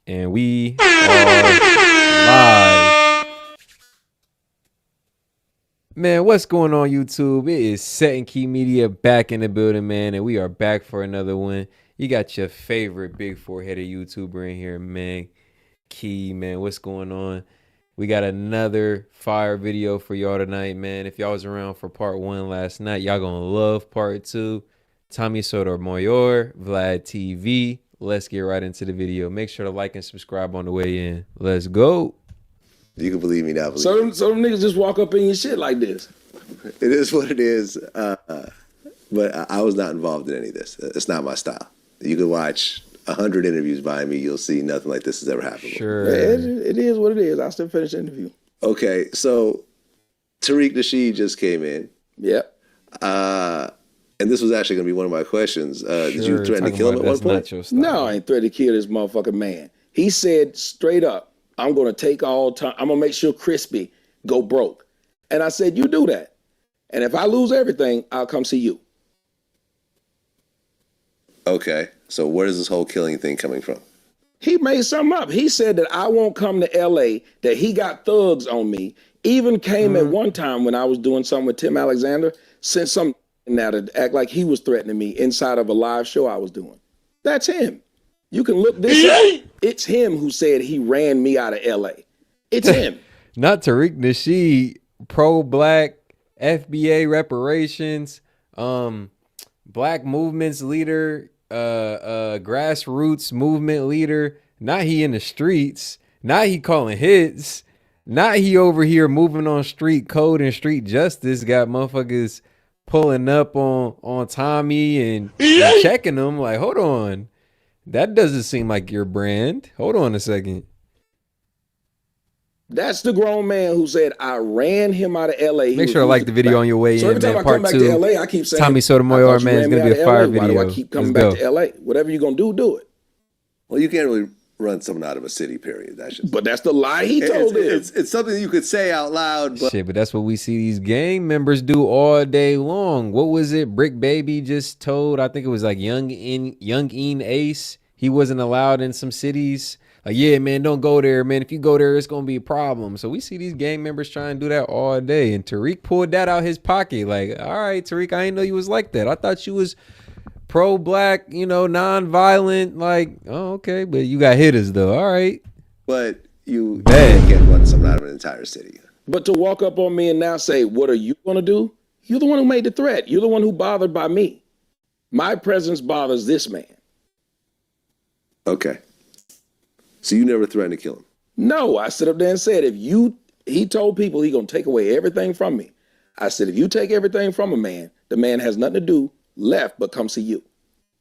And we are live. Man, what's going on, YouTube? It is S.E.T Media back in the building, man, and we are back for another one. You got your favorite big four-headed YouTuber in here, man. Key, man, what's going on? We got another fire video for y'all tonight, man. If y'all was around for part 1 last night, y'all gonna love part 2. Tommy Sotomayor, Vlad TV. Let's get right into the video. Make sure to like and subscribe on the way in. Let's go. You can believe me now. So them niggas just walk up in your shit like this. It is what it is. But I was not involved in any of this. It's not my style. You can watch 100 interviews by me. You'll see nothing like this has ever happened. Sure. It is what it is. I still finish the interview. Okay, so Tariq Nasheed just came in. Yep. And this was actually going to be one of my questions. Did you threaten to kill him at one point? No, I ain't threatened to kill this motherfucking man. He said straight up, I'm going to take all time. I'm going to make sure Crispy go broke. And I said, you do that. And if I lose everything, I'll come see you. Okay, so where is this whole killing thing coming from? He made something up. He said that I won't come to L.A., that he got thugs on me. Even came at one time when I was doing something with Tim Alexander, sent some now to act like he was threatening me inside of a live show I was doing. That's him. You can look this up. It's him who said he ran me out of L.A. It's him. Not Tariq Nasheed, pro-black, FBA reparations, black movements leader, grassroots movement leader. Not he in the streets. Not he calling hits. Not he over here moving on street code and street justice. Got motherfuckers pulling up on Tommy and checking them. Like, hold on. That doesn't seem like your brand. Hold on a second. That's the grown man who said I ran him out of L.A. Make sure to like the video on your way so in. every time I come back to L.A., I keep saying Tommy Sotomayor, man, it's gonna be a fire video. Why do I keep coming back to L.A.? Whatever you're gonna do it. Well, you can't really run someone out of a city, period. That's just. But that's the lie he told him. It's something you could say out loud. But shit, but that's what we see these gang members do all day long. What was it? Brick Baby just told, I think it was like Young Ace. He wasn't allowed in some cities. Like, yeah, man, don't go there, man. If you go there, it's going to be a problem. So we see these gang members trying to do that all day. And Tariq pulled that out his pocket. Like, all right, Tariq, I didn't know you was like that. I thought you was pro-black, non-violent. Like, oh, okay. But you got hitters, though. All right. But you can't run someone out of an entire city. But to walk up on me and now say, what are you going to do? You're the one who made the threat. You're the one who bothered by me. My presence bothers this man. Okay. So you never threatened to kill him? No, I stood up there and said, he told people he gonna take away everything from me. I said, if you take everything from a man, the man has nothing to do left but come see you.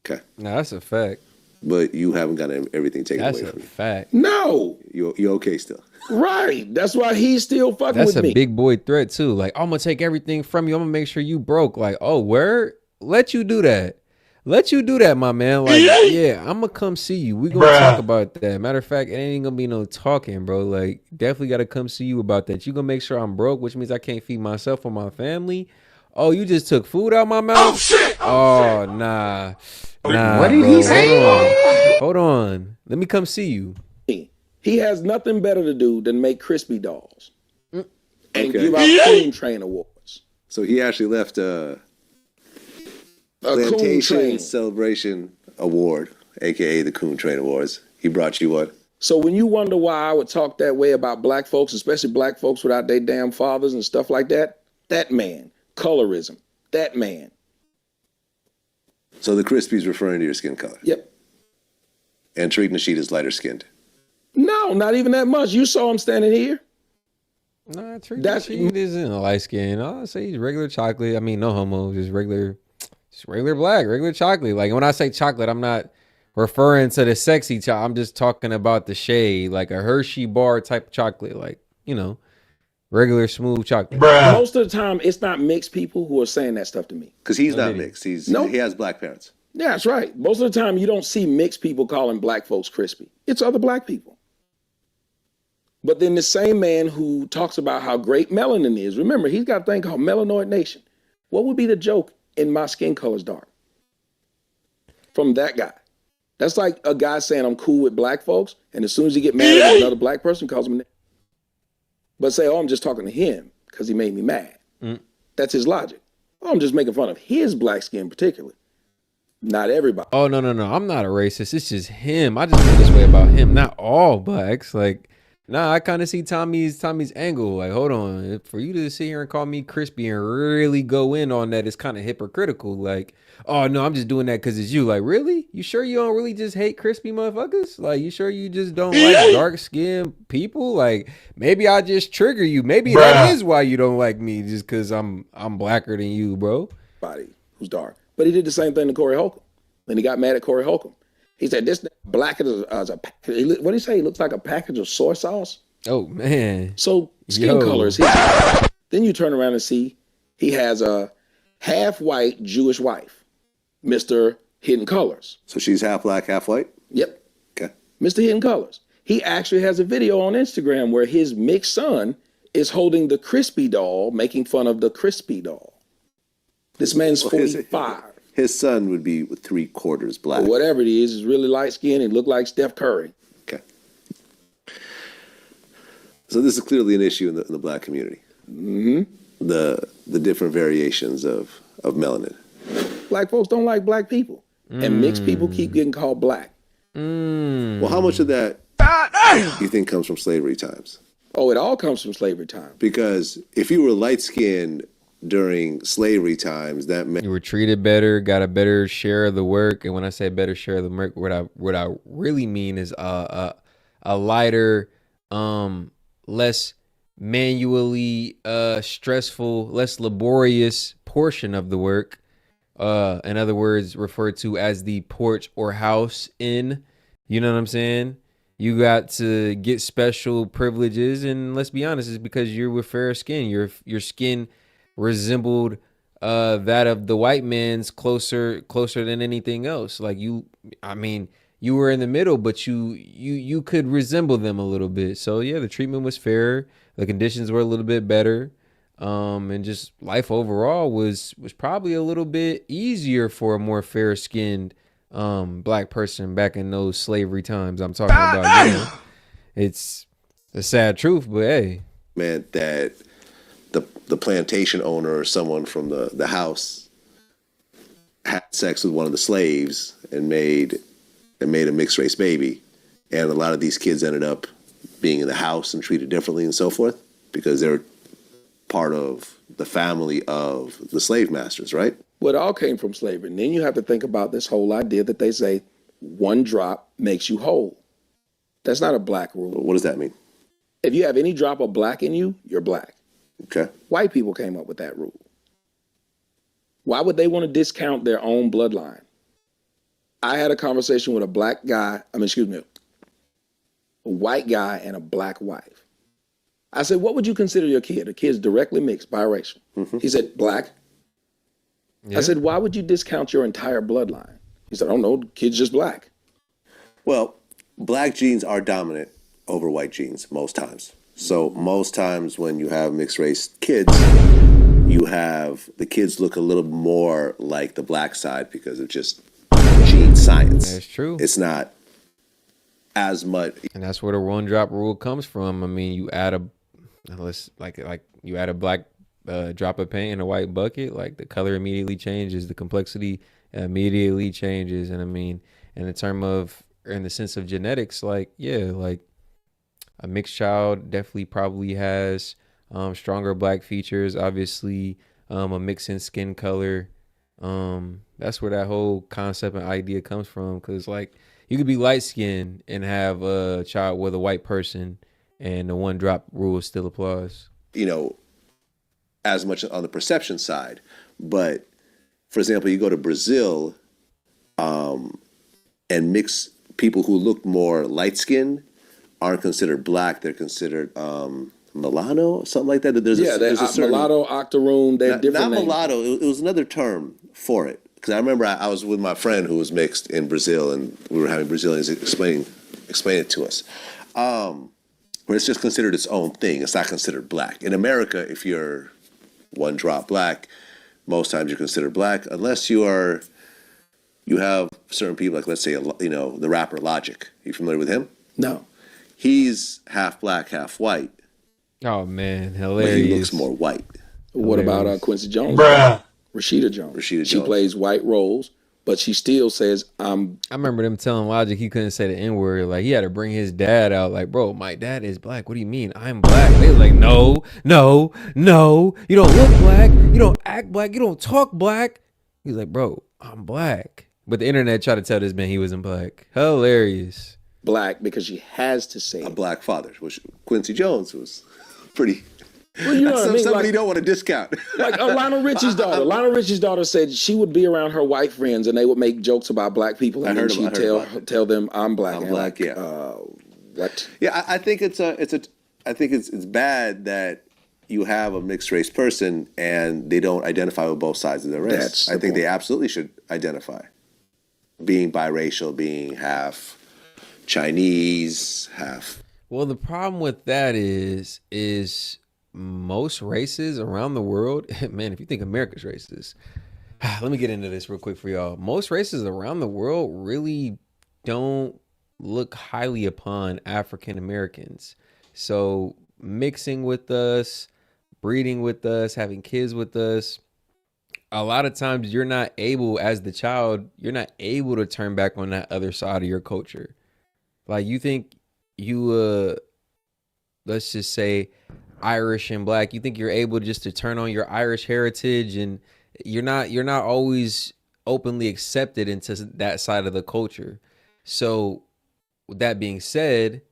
Okay. No, that's a fact. But you haven't got everything taken away from you. That's a fact. No. You're okay still? Right. That's why he's still fucking with me. That's a big boy threat too. Like, I'm gonna take everything from you. I'm gonna make sure you broke. Like, oh, where? Let you do that. Let you do that, my man. Like, yeah, I'm gonna come see you. We gonna talk about that. Matter of fact, it ain't gonna be no talking, bro. Like, definitely gotta come see you about that. You gonna make sure I'm broke, which means I can't feed myself or my family. Oh, you just took food out my mouth? Oh shit! Oh nah. What did he say? Hold on. Let me come see you. He has nothing better to do than make crispy dolls and give out Coon Train awards. So he actually left a Plantation Celebration Award, aka the Coon Train Awards. He brought you one. So when you wonder why I would talk that way about black folks, especially black folks without their damn fathers and stuff like that, that man, colorism, that man. So the crispy's referring to your skin color? Yep. And Tariq Nasheed is lighter skinned? No, not even that much. You saw him standing here. Nah, Tariq Nasheed isn't a light skin. I'll say he's regular chocolate. I mean, no homo, just regular black, regular chocolate. Like, when I say chocolate, I'm not referring to the sexy chocolate. I'm just talking about the shade, like a Hershey bar type of chocolate, like, regular smooth chocolate. Bruh. Most of the time, it's not mixed people who are saying that stuff to me. Because he's not mixed. He has black parents. Yeah, that's right. Most of the time, you don't see mixed people calling black folks crispy. It's other black people. But then the same man who talks about how great melanin is, remember, he's got a thing called Melanoid Nation. What would be the joke in my skin color's dark? From that guy. That's like a guy saying I'm cool with black folks, and as soon as he get mad at another black person, calls him. But say, oh, I'm just talking to him because he made me mad. That's his logic. Oh, I'm just making fun of his black skin particularly, not everybody. Oh no, I'm not a racist. It's just him. I just feel this way about him, not all blacks. Like, nah, I kind of see Tommy's angle. Like, hold on, for you to sit here and call me crispy and really go in on that is kind of hypocritical. Like, oh no, I'm just doing that because it's you. Like, really? You sure you don't really just hate crispy motherfuckers? Like, you sure you just don't like dark skinned people? Like, maybe I just trigger you. Maybe that is why you don't like me, just because I'm blacker than you, bro. Who's dark, but he did the same thing to Corey Holcomb. When he got mad at Corey Holcomb, he said, "This black as a package." What did he say? He looks like a package of soy sauce. Oh man. So skin color is his. Then you turn around and see he has a half white Jewish wife, Mr. Hidden Colors. So she's half black, half white? Yep. Okay. Mr. Hidden Colors. He actually has a video on Instagram where his mixed son is holding the Crispy doll, making fun of the Crispy doll. This man's 45. His son would be 3/4 black. Or whatever it is, he's really light skinned and look like Steph Curry. Okay. So this is clearly an issue in the black community. The different variations of melanin. Black folks don't like black people. And mixed people keep getting called black. Well, how much of that you think comes from slavery times? Oh, it all comes from slavery time. Because if you were light-skinned during slavery times, that meant you were treated better, got a better share of the work. And when I say better share of the work, what I really mean is a lighter, less manually stressful, less laborious portion of the work. In other words, referred to as the porch or house in. You know what I'm saying? You got to get special privileges, and let's be honest, it's because you're with fair skin. Your skin resembled that of the white man's closer than anything else. Like you were in the middle, but you could resemble them a little bit. So yeah, the treatment was fair. The conditions were a little bit better. And just life overall was probably a little bit easier for a more fair skinned black person back in those slavery times I'm talking about. You know, it's a sad truth, but hey, meant that the plantation owner or someone from the house had sex with one of the slaves and made a mixed race baby, and a lot of these kids ended up being in the house and treated differently and so forth because they're part of the family of the slave masters, right? Well, it all came from slavery. And then you have to think about this whole idea that they say one drop makes you whole. That's not a black rule. What does that mean? If you have any drop of black in you, you're black. Okay. White people came up with that rule. Why would they want to discount their own bloodline? I had a conversation with a white guy and a black wife. I said, what would you consider your kid? A kid's directly mixed, biracial. He said, black. Yeah. I said, why would you discount your entire bloodline? He said, I don't know, the kid's just black. Well, black genes are dominant over white genes most times. So most times when you have mixed race kids, you have the kids look a little more like the black side because of just gene science. That's true. It's not as much. And that's where the one drop rule comes from. I mean, you add a you add a black drop of paint in a white bucket, like the color immediately changes, the complexity immediately changes. And I mean, in the sense of genetics, like, yeah, like a mixed child definitely probably has stronger black features, obviously a mix in skin color. That's where that whole concept and idea comes from. Cause like you could be light skinned and have a child with a white person and the one drop rule still applies. You know, as much on the perception side, but for example, you go to Brazil and mix people who look more light skinned aren't considered black. They're considered mulatto, something like that. There's a certain, mulatto, octoroon. They're different. Not mulatto. It was another term for it. Because I remember I was with my friend who was mixed in Brazil, and we were having Brazilians explain it to us. Where it's just considered its own thing. It's not considered black. In America, if you're one drop black, most times you're considered black, unless you You have certain people, like let's say, the rapper Logic. You familiar with him? No. He's half black, half white, Oh man, but hilarious. he looks more white. What about Hilarious. Quincy Jones? Rashida Jones. Rashida She Jones. plays white roles, but she still says, I remember them telling Logic he couldn't say the N-word. Like, he had to bring his dad out. Like, bro, my dad is black. What do you mean? I'm black. They was like, no, no, no. You don't look black. You don't act black. You don't talk black. He's like, bro, I'm black. But the internet tried to tell this man he wasn't black. Hilarious. black because she has to say A it. black father, which Quincy Jones was pretty. Well, you know what I mean? Somebody Like, don't want to discount. like Lionel Richie's daughter. Lionel Richie's daughter said she would be around her white friends and they would make jokes about black people, and then she'd tell them I'm black. I'm and black, like, yeah. What? Yeah, I think it's bad that you have a mixed race person and they don't identify with both sides of the race. That's the I think point. they absolutely should identify. Being biracial, being half Chinese, half. Well, the problem with that is most races around the world, man, if you think America's racist, let me get into this real quick for y'all. Most races around the world really don't look highly upon African Americans. So mixing with us, breeding with us, having kids with us, a lot of times you're not able, as the child, you're not able to turn back on that other side of your culture. Like, you think you, let's just say Irish and black, you think you're able just to turn on your Irish heritage, and you're not always openly accepted into that side of the culture. So with that being said,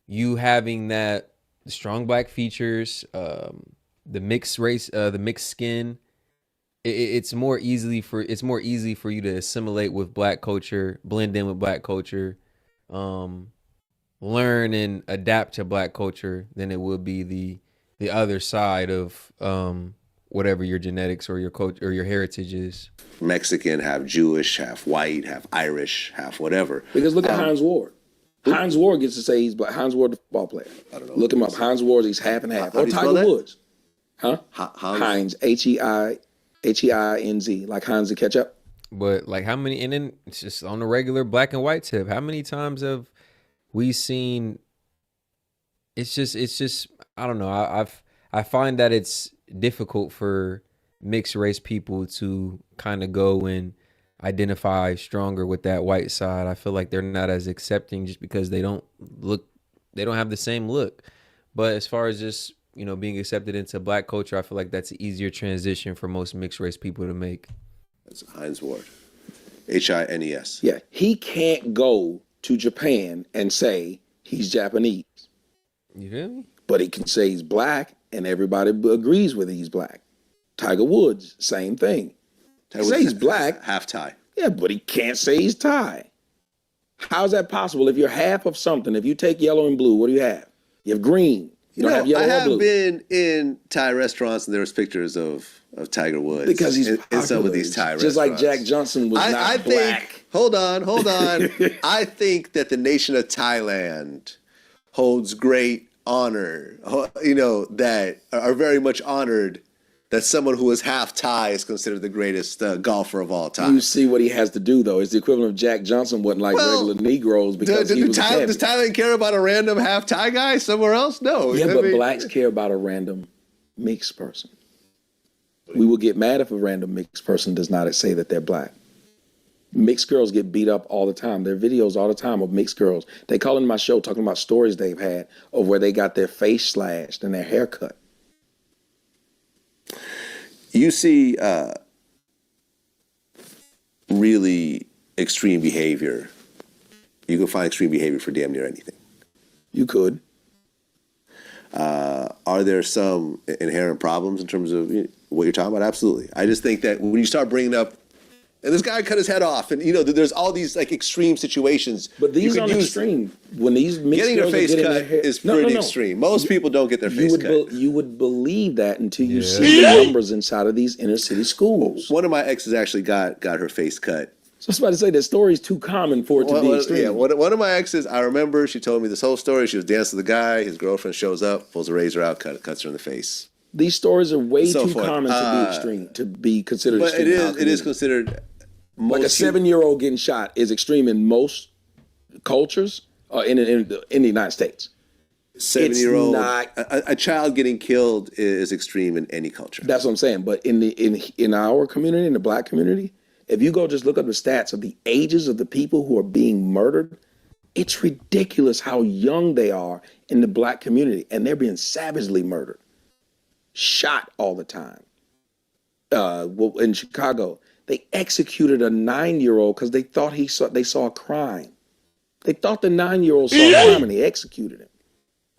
you having that strong black features, the mixed race, the mixed skin, it's more easy for you to assimilate with black culture, blend in with black culture, learn and adapt to black culture than it would be the other side of whatever your genetics or your culture or your heritage is. Mexican, half Jewish, half white, half Irish, half whatever. Because look at Hines Ward. Hines Ward gets to say he's black. Hines Ward, the football player. I don't know. Look him up. Hines Ward, he's half and half. How Or do you spell Tiger that? Woods. Huh? Hines. Hines, Heinz, like Heinz the ketchup. But like, how many? And then it's just on the regular black and white tip. How many times have we seen? It's just. I don't know. I find that it's difficult for mixed race people to kind of go and identify stronger with that white side. I feel like they're not as accepting just because they don't have the same look. But as far as just, being accepted into black culture, I feel like that's an easier transition for most mixed race people to make. That's Hines Ward. Hines. Yeah. He can't go to Japan and say he's Japanese, You feel me? but he can say he's black and everybody agrees with he's black. Tiger Woods, same thing. He say he's black. Half Thai. Yeah, but he can't say he's Thai. How's that possible? If you're half of something, if you take yellow and blue, what do you have? You have green. You don't have yellow I or have blue. been in Thai restaurants and there was pictures of Tiger Woods Because he's in popular. some of these Thai Just restaurants. like Jack Johnson was not black. Think, hold on. I think that the nation of Thailand holds great honor, that are very much honored that someone who is half Thai is considered the greatest golfer of all time. You see what he has to do, though. It's the equivalent of Jack Johnson wasn't like regular Negroes because he was does Thailand care about a random half Thai guy somewhere else? No. Yeah, but blacks care about a random mixed person. We will get mad if a random mixed person does not say that they're black. Mixed girls get beat up all the time. There are videos all the time of mixed girls. They call in my show talking about stories they've had of where they got their face slashed and their hair cut. You see really extreme behavior. You can find extreme behavior for damn near anything. You could. Are there some inherent problems in terms of what you're talking about? Absolutely. I just think that when you start bringing up, and this guy cut his head off, and there's all these like extreme situations. But these aren't extreme. When these mixed getting your girls are face getting cut their hair, is pretty extreme. Most people don't get their face cut. You would believe that until you see the numbers inside of these inner city schools. One of my exes actually got her face cut. So I was about to say that story is too common for it to be extreme. Yeah, one of my exes, I remember she told me this whole story. She was dancing with the guy. His girlfriend shows up, pulls a razor out, cuts her in the face. These stories are way So too forth. common to be extreme, to be considered But extreme. it is considered Like a Most 7-year-old getting shot is extreme in most cultures in the United States. It's 7-year-old, not. a child getting killed is extreme in any culture. That's what I'm saying. But in our community, in the black community, if you go just look up the stats of the ages of the people who are being murdered, it's ridiculous how young they are in the black community, and they're being savagely murdered, shot all the time. In Chicago, they executed a 9-year-old because they thought they saw a crime. They thought the 9-year-old saw a crime and they executed him.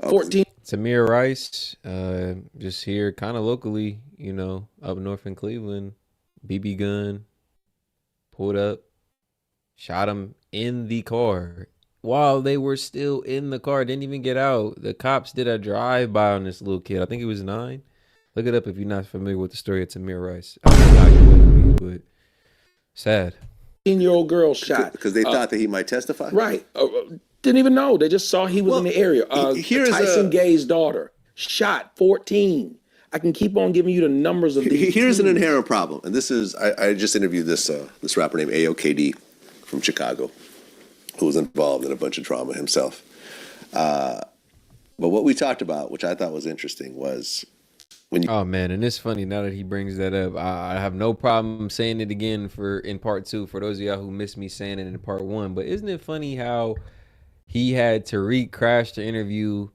14. Tamir Rice, just here kind of locally, up north in Cleveland, BB gun, pulled up, shot him in the car while they were still in the car, didn't even get out. The cops did a drive-by on this little kid. I think he was 9. Look it up if you're not familiar with the story of Tamir Rice. I don't know how you wouldn't be, but sad. 14-year-old girl shot. Because they thought that he might testify? Right. Didn't even know. They just saw he was in the area. Here's Tyson Gay's daughter, shot, 14. I can keep on giving you the numbers of these. Here's an inherent problem. And this is, I just interviewed this rapper named A.O.K.D. from Chicago, who was involved in a bunch of drama himself. But what we talked about, which I thought was interesting, was oh man, and it's funny now that he brings that up. I have no problem saying it again in part 2 for those of y'all who missed me saying it in part 1. But isn't it funny how he had Tariq crash the interview,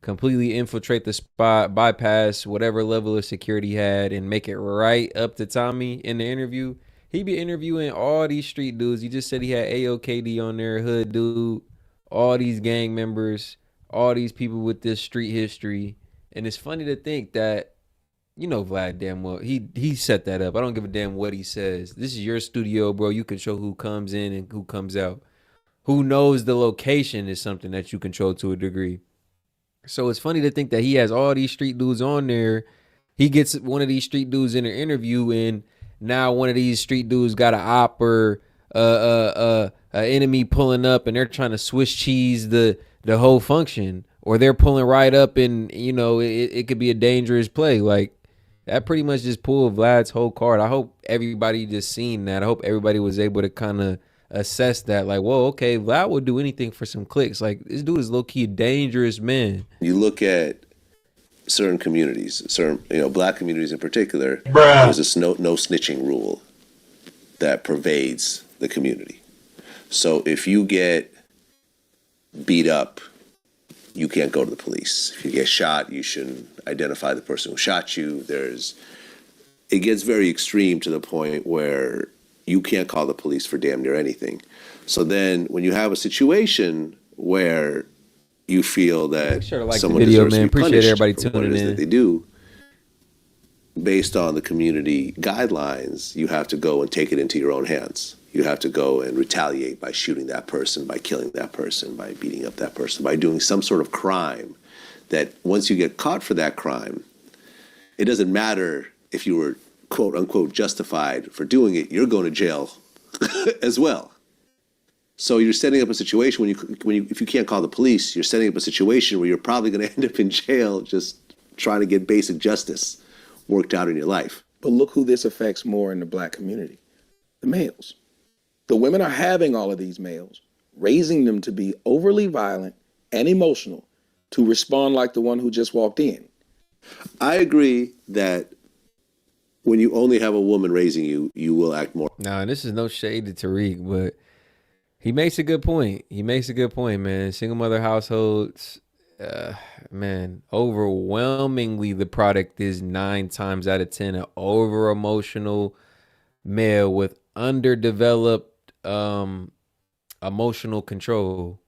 completely infiltrate the spot, bypass whatever level of security he had, and make it right up to Tommy in the interview? He be interviewing all these street dudes. He just said he had AOKD on there, hood dude, all these gang members, all these people with this street history. And it's funny to think that, Vlad damn well, he set that up. I don't give a damn what he says. This is your studio, bro. You control who comes in and who comes out. Who knows the location is something that you control to a degree. So it's funny to think that he has all these street dudes on there. He gets one of these street dudes in an interview, and now one of these street dudes got an op or a enemy pulling up, and they're trying to Swiss cheese the whole function, or they're pulling right up, and it could be a dangerous play. Like, that pretty much just pulled Vlad's whole card. I hope everybody just seen that. I hope everybody was able to kind of assess that. Like, whoa, okay, Vlad will do anything for some clicks. Like, this dude is low-key a dangerous man. You look at certain communities, black communities in particular, there's this no snitching rule that pervades the community. So if you get beat up, you can't go to the police. If you get shot, you should identify the person who shot you. It gets very extreme to the point where you can't call the police for damn near anything. So then when you have a situation where you feel that someone deserves to be punished for what it is that they do, based on the community guidelines, you have to go and take it into your own hands. You have to go and retaliate by shooting that person, by killing that person, by beating up that person, by doing some sort of crime that once you get caught for that crime, it doesn't matter if you were quote unquote justified for doing it, you're going to jail as well. So you're setting up a situation if you can't call the police, you're setting up a situation where you're probably going to end up in jail just trying to get basic justice worked out in your life. But look who this affects more in the black community: the males. The women are having all of these males, raising them to be overly violent and emotional, to respond like the one who just walked in. I agree that when you only have a woman raising you, you will act more. Now, this is no shade to Tariq, but he makes a good point. Man. Single mother households, man, overwhelmingly the product is 9 times out of 10 an over emotional male with underdeveloped emotional control.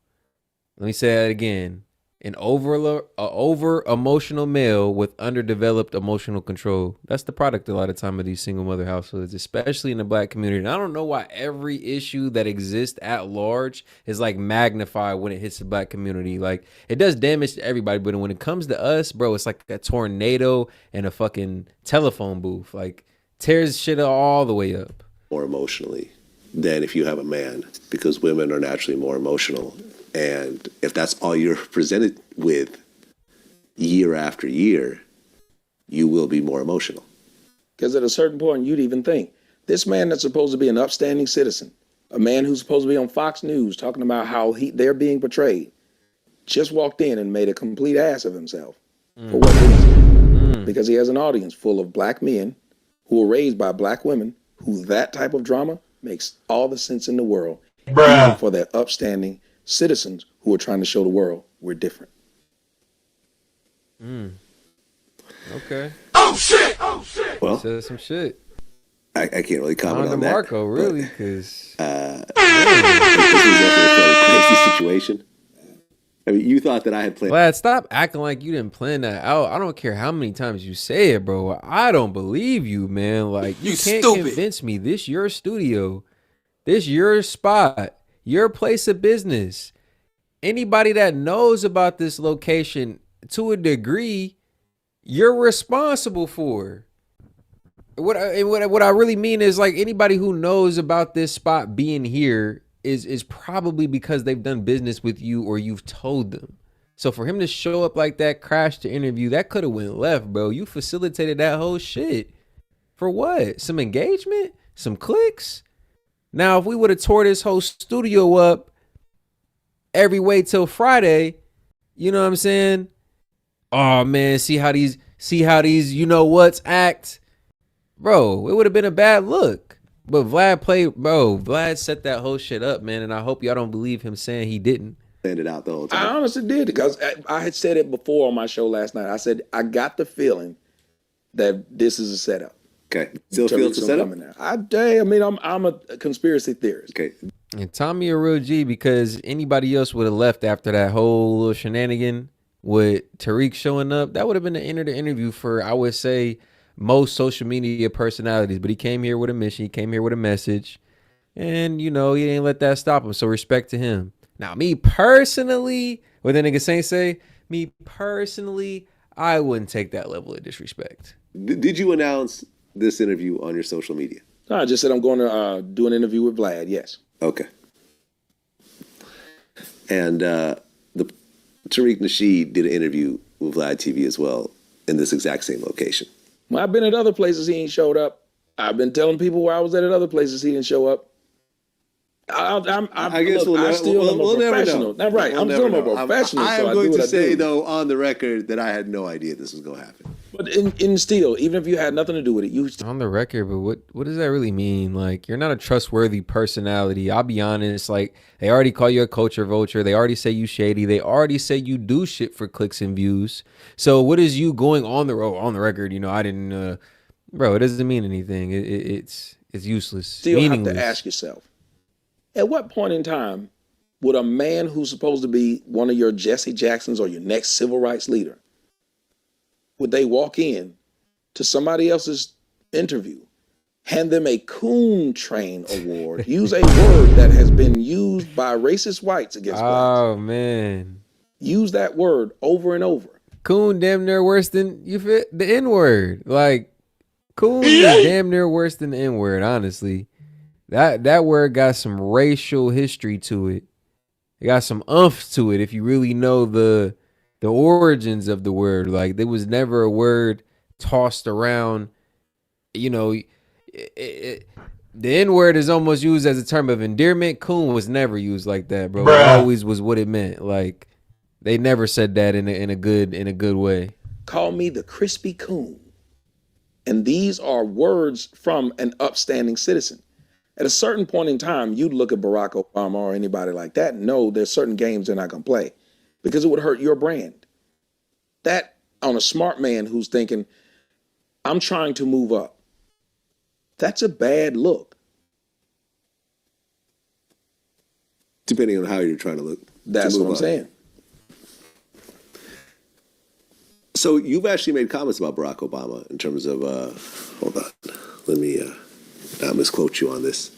Let me say that again. An over emotional male with underdeveloped emotional control. That's the product a lot of time of these single mother households, especially in the black community. And I don't know why every issue that exists at large is like magnified when it hits the black community. Like, it does damage to everybody, but when it comes to us, bro, it's like a tornado and a fucking telephone booth. Like, tears shit all the way up. More emotionally than if you have a man, because women are naturally more emotional. And if that's all you're presented with year after year, you will be more emotional. Because at a certain point, you'd even think, This man that's supposed to be an upstanding citizen, a man who's supposed to be on Fox News talking about how they're being portrayed, just walked in and made a complete ass of himself. For what reason? Because he has an audience full of black men who were raised by black women, who that type of drama makes all the sense in the world, even for their upstanding citizens who are trying to show the world we're different. Okay. Oh shit! Oh shit! Well, Said some shit. I can't really comment On on that. Marco, really, because This was definitely a fairly crazy situation. I mean, you thought that I had planned. Vlad, stop acting like you didn't plan that out. I don't care how many times you say it, bro. I don't believe you, man. Like, you can't convince me. This your studio. This your spot. Your place of business. Anybody that knows about this location to a degree, you're responsible for. What I really mean is, like, anybody who knows about this spot being here is probably because they've done business with you or you've told them. So for him to show up like that, crash the interview, that could have went left, bro. You facilitated that whole shit. For what? Some engagement? Some clicks? Now, if we would have tore this whole studio up every way till Friday, you know what I'm saying? Oh man, see how these you know what's act? Bro, it would have been a bad look. But Vlad set that whole shit up, man, and I hope y'all don't believe him saying he didn't. Planned it out the whole I time. honestly did, because I had said it before on my show last night. I said, I got the feeling that this is a setup. Okay. Still feel it's a setup? I mean, I'm a conspiracy theorist. Okay. And Tommy a real G, because anybody else would have left after that whole little shenanigan with Tariq showing up. That would have been the end of the interview for, I would say, most social media personalities. But he came here with a mission. He came here with a message. And, you know, he didn't let that stop him. So respect to him. Now, me personally, what the nigga Saint say, me personally, I wouldn't take that level of disrespect. Did you announce this interview on your social media? No, I just said I'm going to do an interview with Vlad, yes. Okay. And the Tariq Nasheed did an interview with Vlad TV as well in this exact same location. Well, I've been at other places, he ain't showed up. I've been telling people where I was at other places, he didn't show up. I guess I still am a professional. That's right. I'm still a professional. I am going to say, though, on the record, that I had no idea this was going to happen. But in still, even if you had nothing to do with it, you on the record. But what does that really mean? Like, you're not a trustworthy personality. I'll be honest. Like, they already call you a culture vulture. They already say you shady. They already say you do shit for clicks and views. So what is you going on the record? You know, I didn't. Bro, it doesn't mean anything. It's useless. Still have to ask yourself, at what point in time would a man who's supposed to be one of your Jesse Jacksons or your next civil rights leader, would they walk in to somebody else's interview, hand them a Coon Train award, use a word that has been used by racist whites against blacks? Oh, man. Use that word over and over. Coon damn near worse than the N-word. Like, coon is damn near worse than the N-word, honestly. That word got some racial history to it. It got some umph to it if you really know the origins of the word. Like, there was never a word tossed around. You know, the N-word is almost used as a term of endearment. Coon was never used like that, bro. It always was what it meant. Like, they never said that in a good way. Call me the crispy coon. And these are words from an upstanding citizen. At a certain point in time, you'd look at Barack Obama or anybody like that and know there's certain games they're not going to play because it would hurt your brand. That, on a smart man who's thinking, I'm trying to move up, that's a bad look. Depending on how you're trying to look. That's what I'm saying. So you've actually made comments about Barack Obama in terms of, hold on, let me not misquote you on this.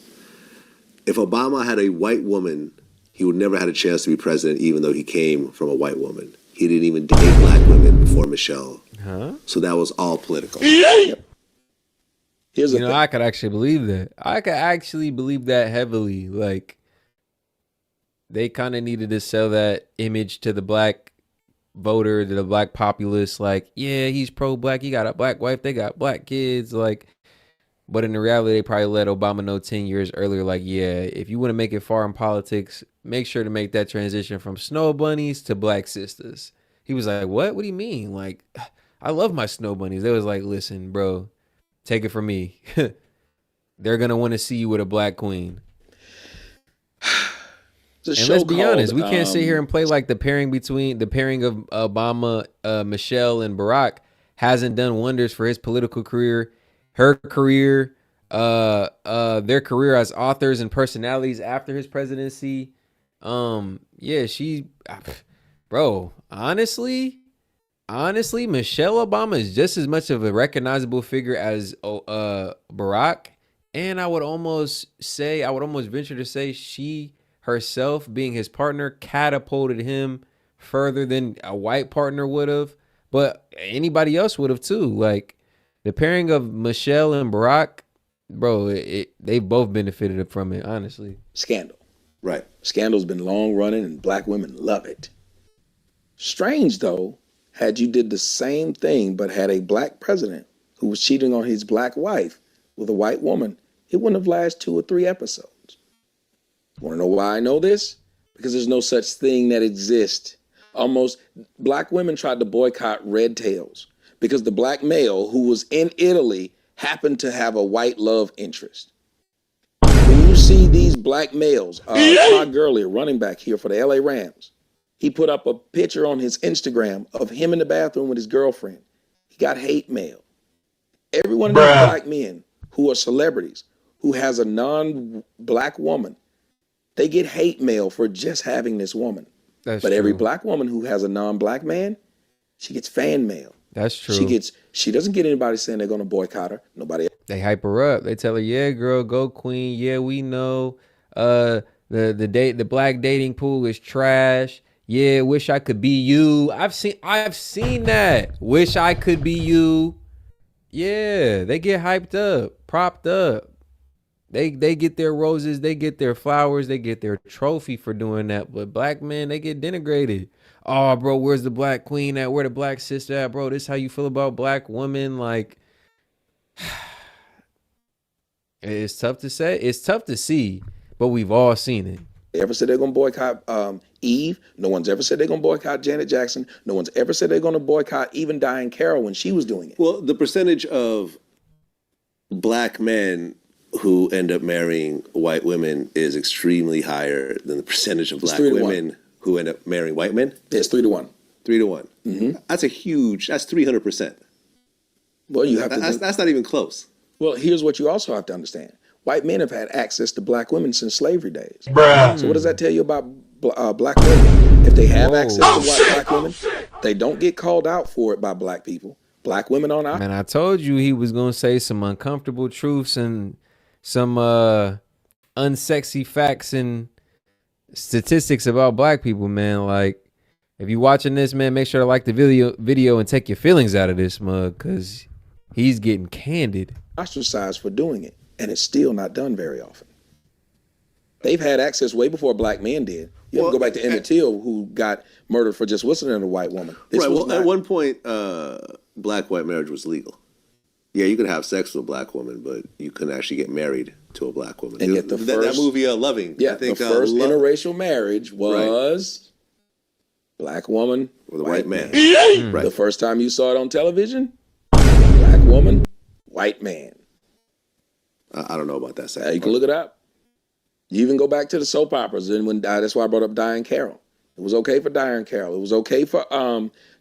If Obama had a white woman, he would never had a chance to be president, even though he came from a white woman. He didn't even date black women before Michelle. Huh? So that was all political. Yep. Here's you know, I could actually believe that. I could actually believe that heavily. Like, they kind of needed to sell that image to the black voter, to the black populace. Like, yeah, he's pro-black. He got a black wife. They got black kids. Like, But in the reality, they probably let Obama know 10 years earlier, like, yeah, if you want to make it far in politics, make sure to make that transition from snow bunnies to black sisters. He was like, what? What do you mean? Like, I love my snow bunnies. They was like, listen, bro, take it from me. They're going to want to see you with a black queen. And let's be honest, we can't sit here and play like the pairing of Obama, Michelle, and Barack hasn't done wonders for his political career, her career, their career as authors and personalities after his presidency. Yeah, bro, honestly, Michelle Obama is just as much of a recognizable figure as Barack, and I would almost venture to say she herself, being his partner, catapulted him further than a white partner would have, but anybody else would have too. Like the pairing of Michelle and Barack, bro, they both benefited from it, honestly. Scandal. Right. Scandal's been long running and black women love it. Strange though, had you did the same thing but had a black president who was cheating on his black wife with a white woman, it wouldn't have lasted 2 or 3 episodes. Want to know why I know this? Because there's no such thing that exists. Black women tried to boycott Red Tails because the black male who was in Italy happened to have a white love interest. When you see these black males, Todd Gurley, a running back here for the LA Rams, he put up a picture on his Instagram of him in the bathroom with his girlfriend. He got hate mail. Every one of these black men who are celebrities, who has a non-black woman, they get hate mail for just having this woman. That's but true. Every black woman who has a non-black man, she gets fan mail. That's true. She doesn't get anybody saying they're going to boycott her. Nobody else. They hype her up. They tell her, "Yeah, girl, go queen. Yeah, we know. The black dating pool is trash. Yeah, wish I could be you. I've seen that. Wish I could be you. Yeah, they get hyped up, propped up. They get their roses, they get their flowers, they get their trophy for doing that. But black men, they get denigrated. Oh, bro, where's the black queen at? Where the black sister at, bro? This how you feel about black women? Like, it's tough to say. It's tough to see, but we've all seen it. They ever said they're going to boycott Eve? No one's ever said they're going to boycott Janet Jackson. No one's ever said they're going to boycott even Diane Carroll when she was doing it. Well, the percentage of black men who end up marrying white women is extremely higher than the percentage of black women who end up marrying white men. It's 3 to 1. 3 to 1. Mm-hmm. That's 300%. Well, you have that's not even close. Well, here's what you also have to understand. White men have had access to black women since slavery days. So what does that tell you about black women? If they have access to black women, they don't get called out for it by black people. Black women aren't out. Man, I told you he was going to say some uncomfortable truths and some unsexy facts and statistics about black people, man. Like, if you're watching this, man, make sure to like the video and take your feelings out of this mug, because he's getting candid. Ostracized for doing it, and it's still not done very often. They've had access way before black men did. You have to go back to Emmett Till, who got murdered for just whistling at a white woman. At one point, black-white marriage was legal. Yeah, you could have sex with a black woman, but you couldn't actually get married to a black woman. And yet that movie, Loving. Yeah, I think, the first interracial marriage was black woman with a white man. Right. The first time you saw it on television, black woman, white man. I don't know about that. You can look it up. You even go back to the soap operas, and that's why I brought up Diane Carroll. It was okay for Diane Carroll. It was okay for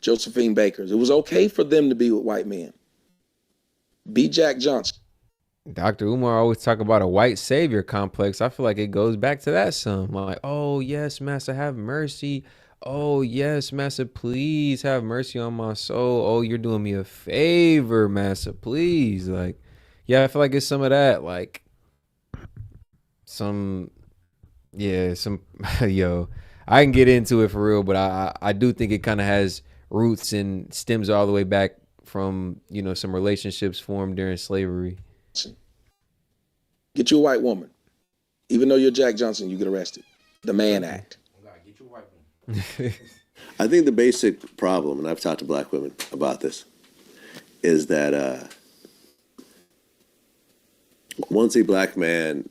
Josephine Bakers. It was okay for them to be with white men. Be Jack Johnson. Dr. Umar always talk about a white savior complex. I feel like it goes back to that some. Like, oh, yes, Master, have mercy. Oh, yes, Master, please have mercy on my soul. Oh, you're doing me a favor, Master, please. Like, yeah, I feel like it's some of that. Like, yo, I can get into it for real, but I do think it kind of has roots and stems all the way back from, some relationships formed during slavery. Get you a white woman. Even though you're Jack Johnson, you get arrested. The Mann Act. Get you a white woman. I think the basic problem, and I've talked to black women about this, is that Once a black man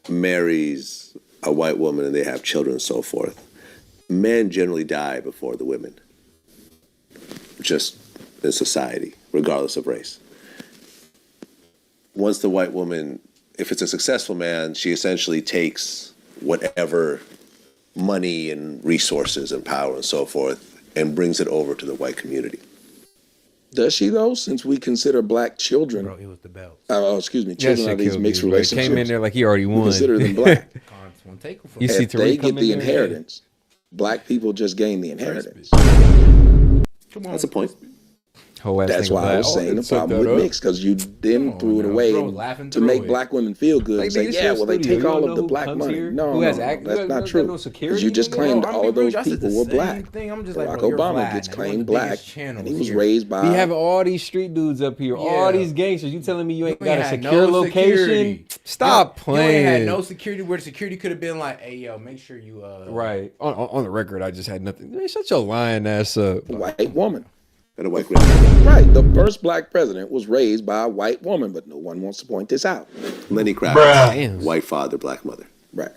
marries a white woman and they have children and so forth, men generally die before the women, just in society, regardless of race. Once the white woman, if it's a successful man, she essentially takes whatever money and resources and power and so forth and brings it over to the white community. Does she though? Since we consider black children, Bro, it was the belt. excuse me, children of these mixed He relationships. came in there like he already We won. consider them black. Cons won't take them for You see If they Tariq come get the in there? inheritance, black people just gain the inheritance. Come on. That's a point. Whole ass That's nigga why I black. was saying the Set problem that with up. mixed, because you then on threw it now, away bro, laughing to through make it. black women feel good Like, and say, nigga, yeah, your well, they studio. take You all don't of know the who black comes money. here? No, Who has no, act- that's you not got true. no 'Cause security, you just nigga? claimed Bro, I all mean, of those bro, that's people the were same black. thing. I'm just like, Barack bro, you're Obama black. gets Now, you claimed want the black, biggest channels and he was here. raised by. Be having all these street dudes up here, all Yeah. these gangsters. You telling me you ain't You got a had secure no location? security. Stop You playing. ain't had no security where the security could have been like, hey, yo, make sure you Right. On the record, I just had nothing. Man, shut your lying ass up. White woman. And a white grandmother. Right. The first black president was raised by a white woman, but no one wants to point this out. Lenny Kravitz, Damn. white father, black mother. Right.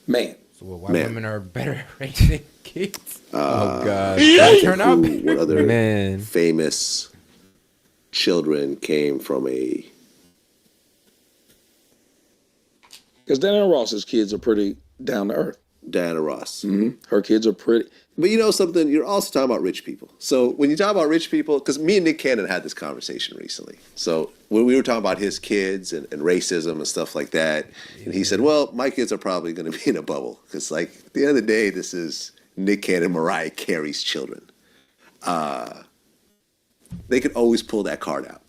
Man. So what, white Man. women are better raising kids? Oh God. Turn out What other Man. famous children came from a... Because Diana Ross's kids are pretty down to earth. Diana Ross. Her kids are pretty. But you know something? You're also talking about rich people. So when you talk about rich people, because me and Nick Cannon had this conversation recently. So when we were talking about his kids and racism and stuff like that, and he said, well, my kids are probably going to be in a bubble. Because like at the end of the day, this is Nick Cannon, Mariah Carey's children. They could always pull that card out.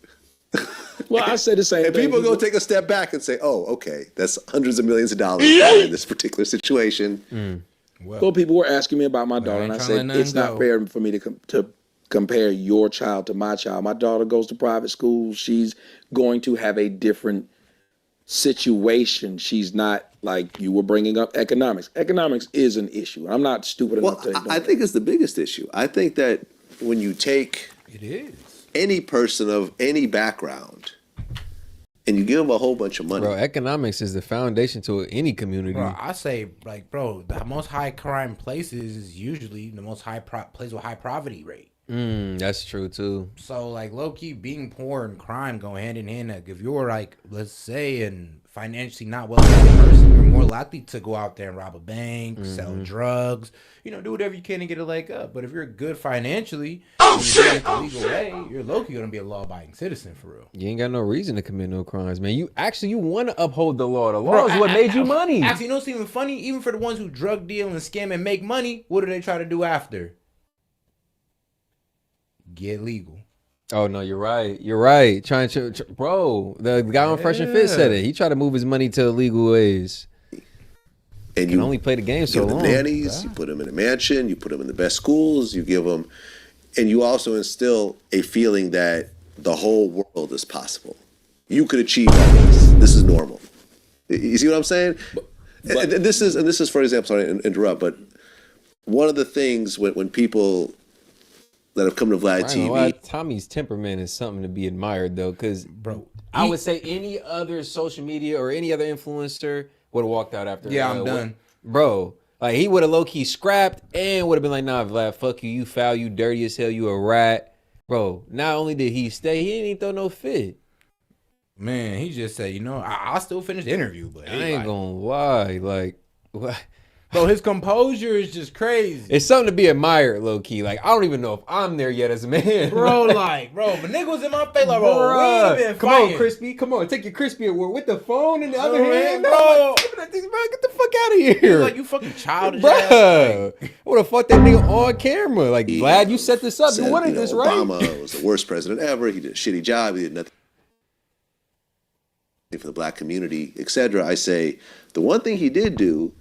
Well, I say the same And thing. people go take a step back and say, oh, okay, that's hundreds of millions of dollars in this particular situation. Well, people were asking me about my daughter, ain't and I trying to said let it's nothing not go. fair for me to compare your child to my child. My daughter goes to private school. She's going to have a different situation. She's not like you were bringing up economics. Economics is an issue. I'm not stupid Well, enough to ignore I think it's the biggest issue. I think that when you take It is. any person of any background and you give them a whole bunch of money, Bro, economics is the foundation to any community. Bro, I say, like, bro, the most high crime places is usually the most place with high poverty rate. That's true too. So, like, low key, being poor and crime go hand in hand. Like, if you're, like, let's say, an financially not well off person, you're more likely to go out there and rob a bank, sell drugs, you know, do whatever you can to get a leg up. But if you're good financially, and you're doing it the legal way, you're low key gonna be a law abiding citizen for real. You ain't got no reason to commit no crimes, man. You want to uphold the law. The law is what made you money. Actually, you know what's even funny? Even for the ones who drug deal and scam and make money, what do they try to do after? Get legal. Oh no, you're right. You're right. Bro, the guy on Fresh and Fit said it. He tried to move his money to illegal ways. and You you can only play the game so give them long. nannies, you put them in a mansion, you put them in the best schools, you give them, and you also instill a feeling that the whole world is possible. You could achieve all this. This is normal. You see what I'm saying? And this is, for example, sorry to interrupt, but one of the things when people that have come to Vlad I ain't gonna lie, TV, Tommy's temperament is something to be admired though, because Bro, I would say any other social media or any other influencer would have walked out after. Yeah, I'm done. Bro. Like he would have low key scrapped and would have been like, nah, Vlad, fuck you, you foul, you dirty as hell, you a rat. Bro, not only did he stay, he didn't even throw no fit. man, he just said, you know, I'll still finish the interview, but I ain't gonna lie. Like, what? bro, his composure is just crazy. It's something to be admired, low key. Like, I don't even know if I'm there yet as a man. Bro, bro, if a nigga was in my face, like, bro, we Bruh. ain't been Come fighting. on, Crispy. Come on, take your Crispy award with the phone in the other man, hand. bro. No, like, give me that thing, bro. Get the fuck out of here. Like, you fucking childish ass. Bruh, I would have fucked that nigga on camera. Like, glad you set this up. You said, wanted you know, this, right? Obama was the worst president ever. He did a shitty job. He did nothing for the black community, etc. I say the one thing he did do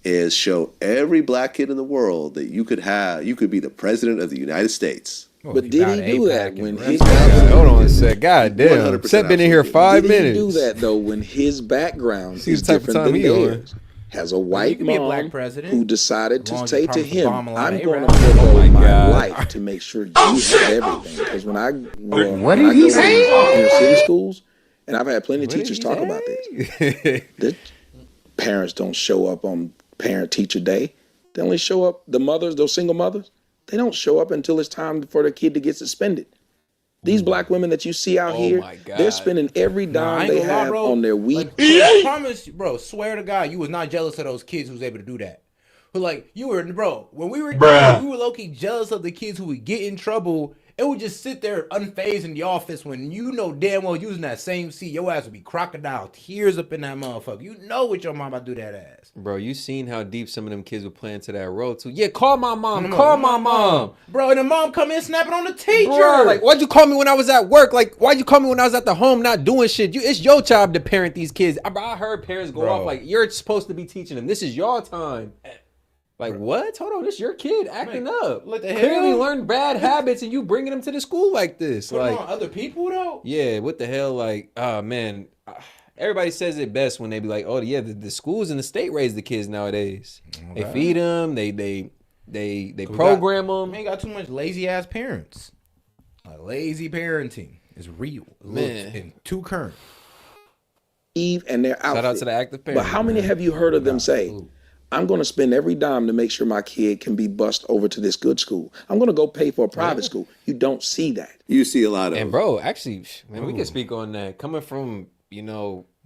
is show every black kid in the world that you could be the president of the United States. Well, But if you did got he an do APAC that and when the his rest of background? Hold on a sec. God damn. 100% Seth been in here absolutely. 5 Did minutes. he do that though when his background See is the type of different time than he on. theirs? Has a white can be a mom black president, who decided as to long as say you to promise to him, bomb a lot "I'm of going to Arabs." forego Oh my my God. life to make sure you have everything." Because when I go to inner city schools And I've had plenty of What did teachers he talk about this. say? The parents don't show up on parent-teacher day. They only show up, the mothers, those single mothers, they don't show up until it's time for their kid to get suspended. These black women that you see out here, my God. they're spending every I dime ain't they gonna lie, have bro. on their weed. Like, I promise you, bro, swear to God, you was not jealous of those kids who was able to do that. But like, you were, bro, when we were kids, we were low-key jealous of the kids who would get in trouble and would just sit there unfazed in the office when you know damn well using that same seat, your ass would be crocodile tears up in that motherfucker. You know what your mom about to do that ass. Bro, you seen how deep some of them kids were playing to that road too. Yeah, call my mom. Call my mom. Bro, and the mom come in snapping on the teacher. Bro, like, why'd you call me when I was at work? Like, why'd you call me when I was at the home not doing shit? It's your job to parent these kids. I heard parents go off like, you're supposed to be teaching them. This is your time. Like, what? Hold on, this your kid acting up. What the Clearly hell? learned bad habits and you bringing them to the school like this. Put like, on other people though? yeah, what the hell? Like, oh man. Everybody says it best when they be like, oh yeah, the schools in the state raise the kids nowadays. Okay. They feed them, they program them. We ain't got too much lazy ass parents. Lazy parenting is real. Man. And too current. Eve and their outfit. Shout out to the active parents. But how many have you heard of them say, I'm going to spend every dime to make sure my kid can be bused over to this good school. I'm going to go pay for a private school. You don't see that. You see a lot of And bro, actually, man, we can speak on that. Coming from,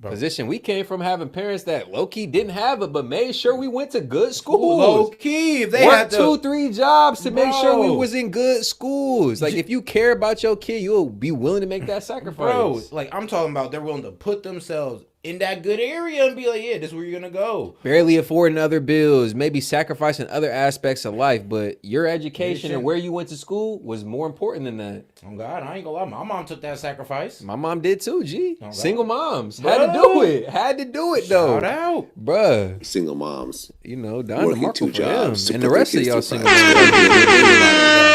position we came from, having parents that low key didn't have it, but made sure we went to good schools. Low key, if they Worked had to, 2-3 jobs to make sure we Bro. was in good schools. Like, if you care about your kid, you'll be willing to make that sacrifice. bro. Like I'm talking about, they're willing to put themselves in that good area and be like, yeah, this is where you're gonna go. Barely affording other bills, maybe sacrificing other aspects of life, but your education and where you went to school was more important than that. Oh God, I ain't gonna lie, my mom took that sacrifice. My mom did too, G. God. Single moms. Bro. Had to do it. Had to do it, though. Shout out. Bruh. single moms Don DeMarco working two for jobs. them. to And the put their rest of kids y'all through single private moms. school.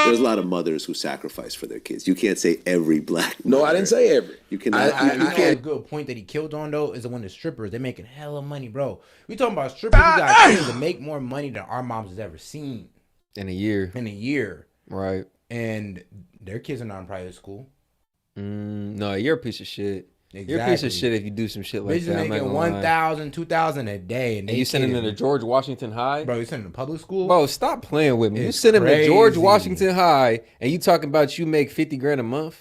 There's a lot of mothers who sacrifice for their kids. You can't say every black mother. No, I didn't say every. You cannot. You know a good point that he killed on though is the one the strippers. They're making hella money, bro. We talking about strippers who got kids that make more money than our moms has ever seen In a year. in a year, Right. and their kids are not in private school. No, you're a piece of shit. You're a piece of shit if you do some shit like Bitches that. I'm not making gonna lie. 1,000, 2,000 a day, And you sending them to George Washington High? Bro, you sending them to public school? Bro, stop playing with me. You It's send them to George crazy. Washington High, and you talking about you make $50,000 a month?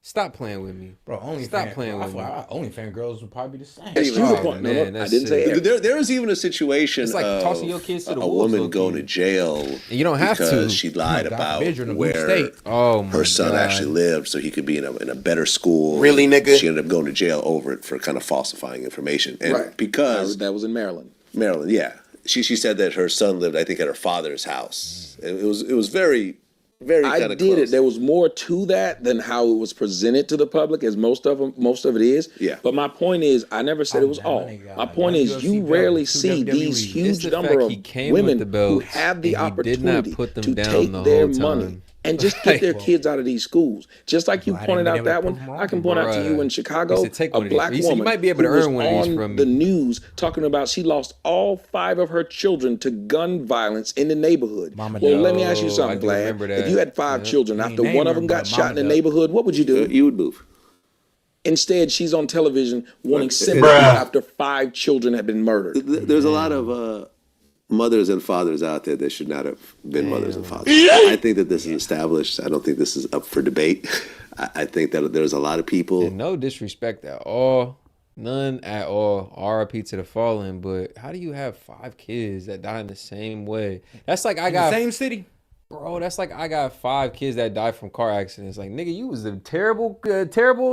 Stop playing with me. Bro, Stop playing with me. OnlyFans girls would probably be the same. Excuse Oh, me, point. No, man, no, I that's didn't say sick. every. There was even a situation It's like of tossing your kids to the a wolves, woman low-key. going to jail And you don't have because to. she lied God about forbid you're in a blue where state. Oh, my her son God. actually lived, so he could be in a better school. Really, nigga? She ended up going to jail over it for kind of falsifying information, and Right. because That was in Maryland. Maryland, yeah, she said that her son lived, I think, at her father's house. It was very I kind of did close. it. There was more to that than how it was presented to the public, as most of it is. Yeah. But my point is, I never said it was damn, all. that nigga got My like point one is, UFC you belt, rarely two see WWE. these It's huge the number fact of he came with women the who belts have the and he did not opportunity put them to down take the their whole money time. and just get their kids out of these schools. Just like you Well, I pointed didn't out be that able to one, prove them I can wrong. point out to you Bruh. in Chicago, He said, "Take a one of these." black He said, "You woman might be able to who was earn one of these on from the me." news talking about she lost all 5 of her children to gun violence in the neighborhood. Mama Well, did. let me ask you Oh, I something, do Vlad. remember If that. you had 5 children, Ain't after name one of her, them got but shot in Mama the did. neighborhood, what would you do? You would move. Instead, she's on television wanting sympathy after 5 children have been murdered. There's a lot of mothers and fathers out there that should not have been mothers and fathers. I think that this is established. I don't think this is up for debate. I think that there's a lot of people. And no disrespect at all. None at all. RIP to the fallen. But how do you have 5 kids that die in the same way? That's like I got Same city. Bro, that's like I got 5 kids that died from car accidents. Like, nigga, you was a terrible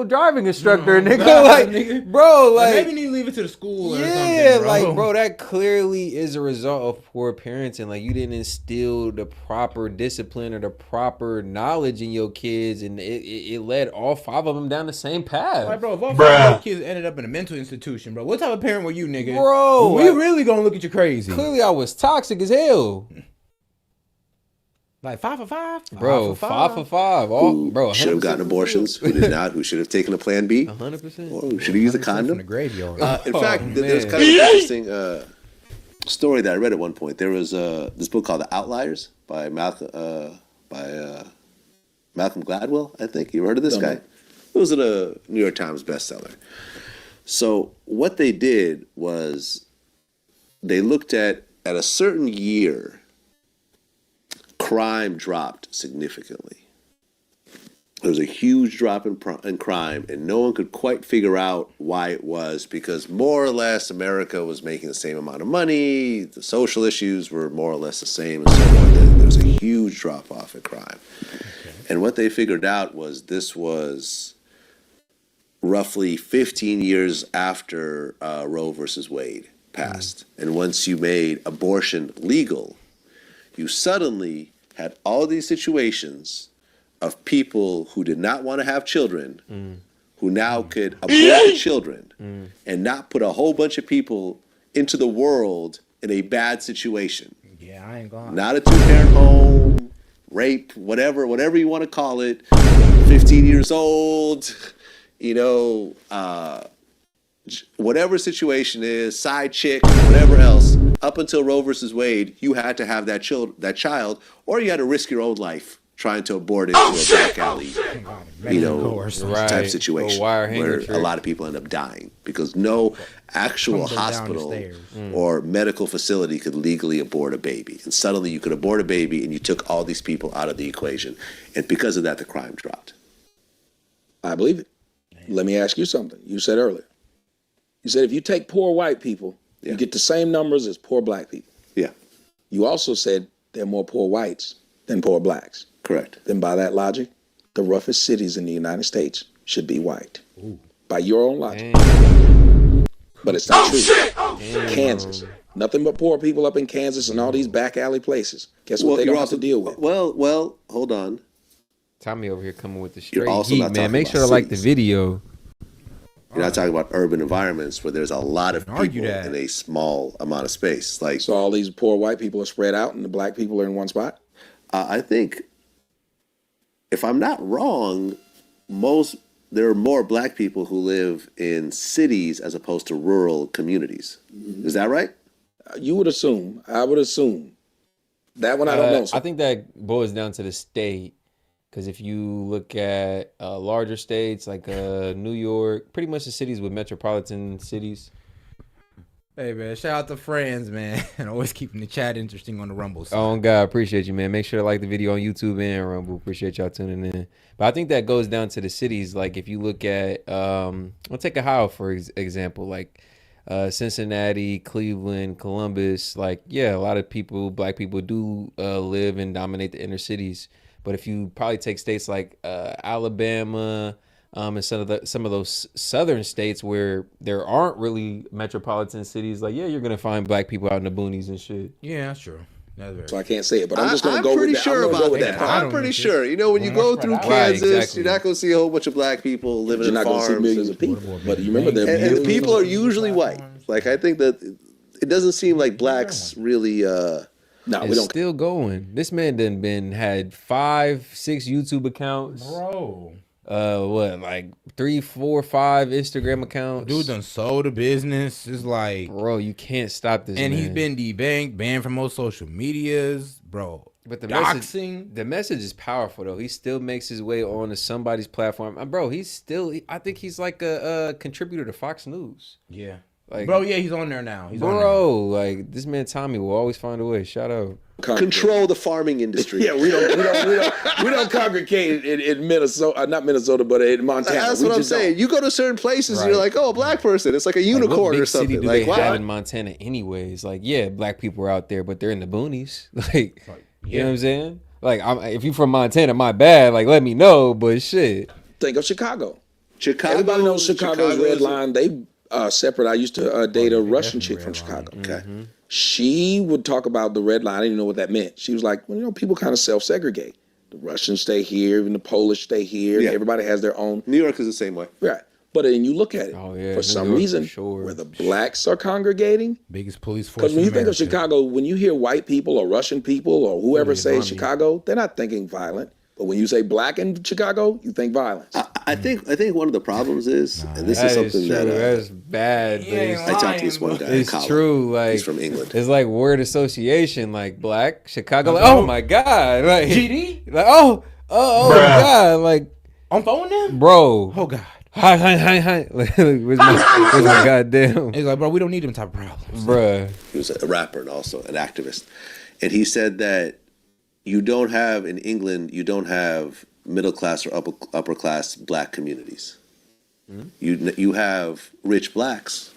driving instructor, nigga. God, Like, nigga. bro, like, Maybe you need to leave it to the school or yeah, something, like, bro, that clearly is a result of poor parenting. Like, you didn't instill the proper discipline or the proper knowledge in your kids, and it led all 5 of them down the same path. Like, bro, if all 5 of your kids ended up in a mental institution, bro, what type of parent were you, nigga? Bro, we like, really gonna look at you crazy. Clearly, I was toxic as hell. Like 5 for 5? Bro, 5 for 5. All, Who bro, should have gotten 100% abortions, who did not, who should have taken a plan B, 100%. or who should have used a From the condom. graveyard. In fact, Oh, there's man. kind of an interesting story that I read at one point. There was this book called The Outliers by Malcolm Gladwell, I think. You heard of this guy? It was a New York Times bestseller. So what they did was they looked at a certain year, crime dropped significantly. There was a huge drop in crime, and no one could quite figure out why it was, because more or less America was making the same amount of money, the social issues were more or less the same, and so on. There was a huge drop off in crime. And what they figured out was this was roughly 15 years after Roe versus Wade passed. And once you made abortion legal, you suddenly had all these situations of people who did not want to have children, who now could abort children and not put a whole bunch of people into the world in a bad situation. Yeah, I ain't gone. Not a two-parent home, rape, whatever you want to call it, 15 years old, whatever situation is, side chick, whatever else. Up until Roe versus Wade, you had to have that child, or you had to risk your own life trying to abort it into a back alley, type situation where a lot of people end up dying because no actual hospital or medical facility could legally abort a baby. And suddenly you could abort a baby and you took all these people out of the equation. And because of that, the crime dropped. I believe it. Let me ask you something. You said earlier. You said if you take poor white people, you get the same numbers as poor black people. Yeah. You also said there are more poor whites than poor blacks. Correct. Then by that logic, the roughest cities in the United States should be white. Ooh. By your own logic. But it's not true. Kansas. Nothing but poor people up in Kansas and all these back alley places. Guess what they don't have to deal with? Well, hold on. Tommy over here coming with the straight also heat, not man. talking Make sure to about like the cities. video. You're not talking about urban environments where there's a lot of people in a small amount of space. Like, so all these poor white people are spread out and the black people are in one spot? I think, if I'm not wrong, there are more black people who live in cities as opposed to rural communities. Is that right? You would assume. I would assume. That one I don't know. I think that boils down to the state. Because if you look at larger states like New York, pretty much the cities with metropolitan cities. Hey, man, shout out to friends, man. And always keeping the chat interesting on the Rumble side. Oh, God, appreciate you, man. Make sure to like the video on YouTube and Rumble. Appreciate y'all tuning in. But I think that goes down to the cities. Like, if you look at, I'll take Ohio, for example, like Cincinnati, Cleveland, Columbus. Like, yeah, a lot of people, black people do live and dominate the inner cities. But if you probably take states like Alabama, and some of those southern states where there aren't really metropolitan cities, like, yeah, you're gonna find black people out in the boonies and shit. Yeah, that's true. That's very so I can't say it, but I'm just gonna go with that. Sure about that. I'm pretty sure. When you go through Kansas, you're not gonna see a whole bunch of black people living in farms. You're not gonna see millions of people. But you remember and people are usually white. Like, I think that it doesn't seem like blacks really. No, we don't. Still going. This man had 5, 6 YouTube accounts, bro. What, like 3, 4, 5 Instagram accounts? Dude done sold a business. It's like, bro, you can't stop this. And man. He's been debanked, banned from most social medias, bro. But the message is powerful though. He still makes his way onto somebody's platform, bro. I think he's like a contributor to Fox News. Yeah. Like, bro, yeah, he's on there now. Like, this man Tommy will always find a way. Shout out. Control the farming industry. Yeah, we don't congregate in Minnesota, not Minnesota, but in Montana. That's what I'm saying. You go to certain places and you're like, oh, a black person. It's like a unicorn or something. City do they have in Montana anyways? Like, yeah, black people are out there, but they're in the boonies. Like, you know what I'm saying? Like, if you from Montana, my bad. Like, let me know. But shit. Think of Chicago. Everybody knows Chicago's red line. They separate. I used to date a Russian chick from Chicago. Okay. Mm-hmm. She would talk about the red line. I didn't know what that meant. She was like, well, people kind of self-segregate. The Russians stay here, even the Polish stay here. Yeah. Everybody has their own. New York is the same way. Right. But then you look at it, for some reason, where the blacks are congregating. Biggest police force. Because when you think of Chicago, when you hear white people or Russian people or whoever say Chicago, they're not thinking violent. But when you say black in Chicago, you think violence. I think one of the problems is, and this is something that's bad. I talked to this one guy. It's true. Like, he's from England. It's like word association. Like black Chicago. Like, oh my god. Like GD. Like my god. Like I'm phoning them? bro. Oh, God. Hi. Where's my goddamn, He's like, bro, we don't need them type of problems. bruh? He was a rapper and also an activist. And he said that you don't have middle class or upper class black communities. You have rich blacks,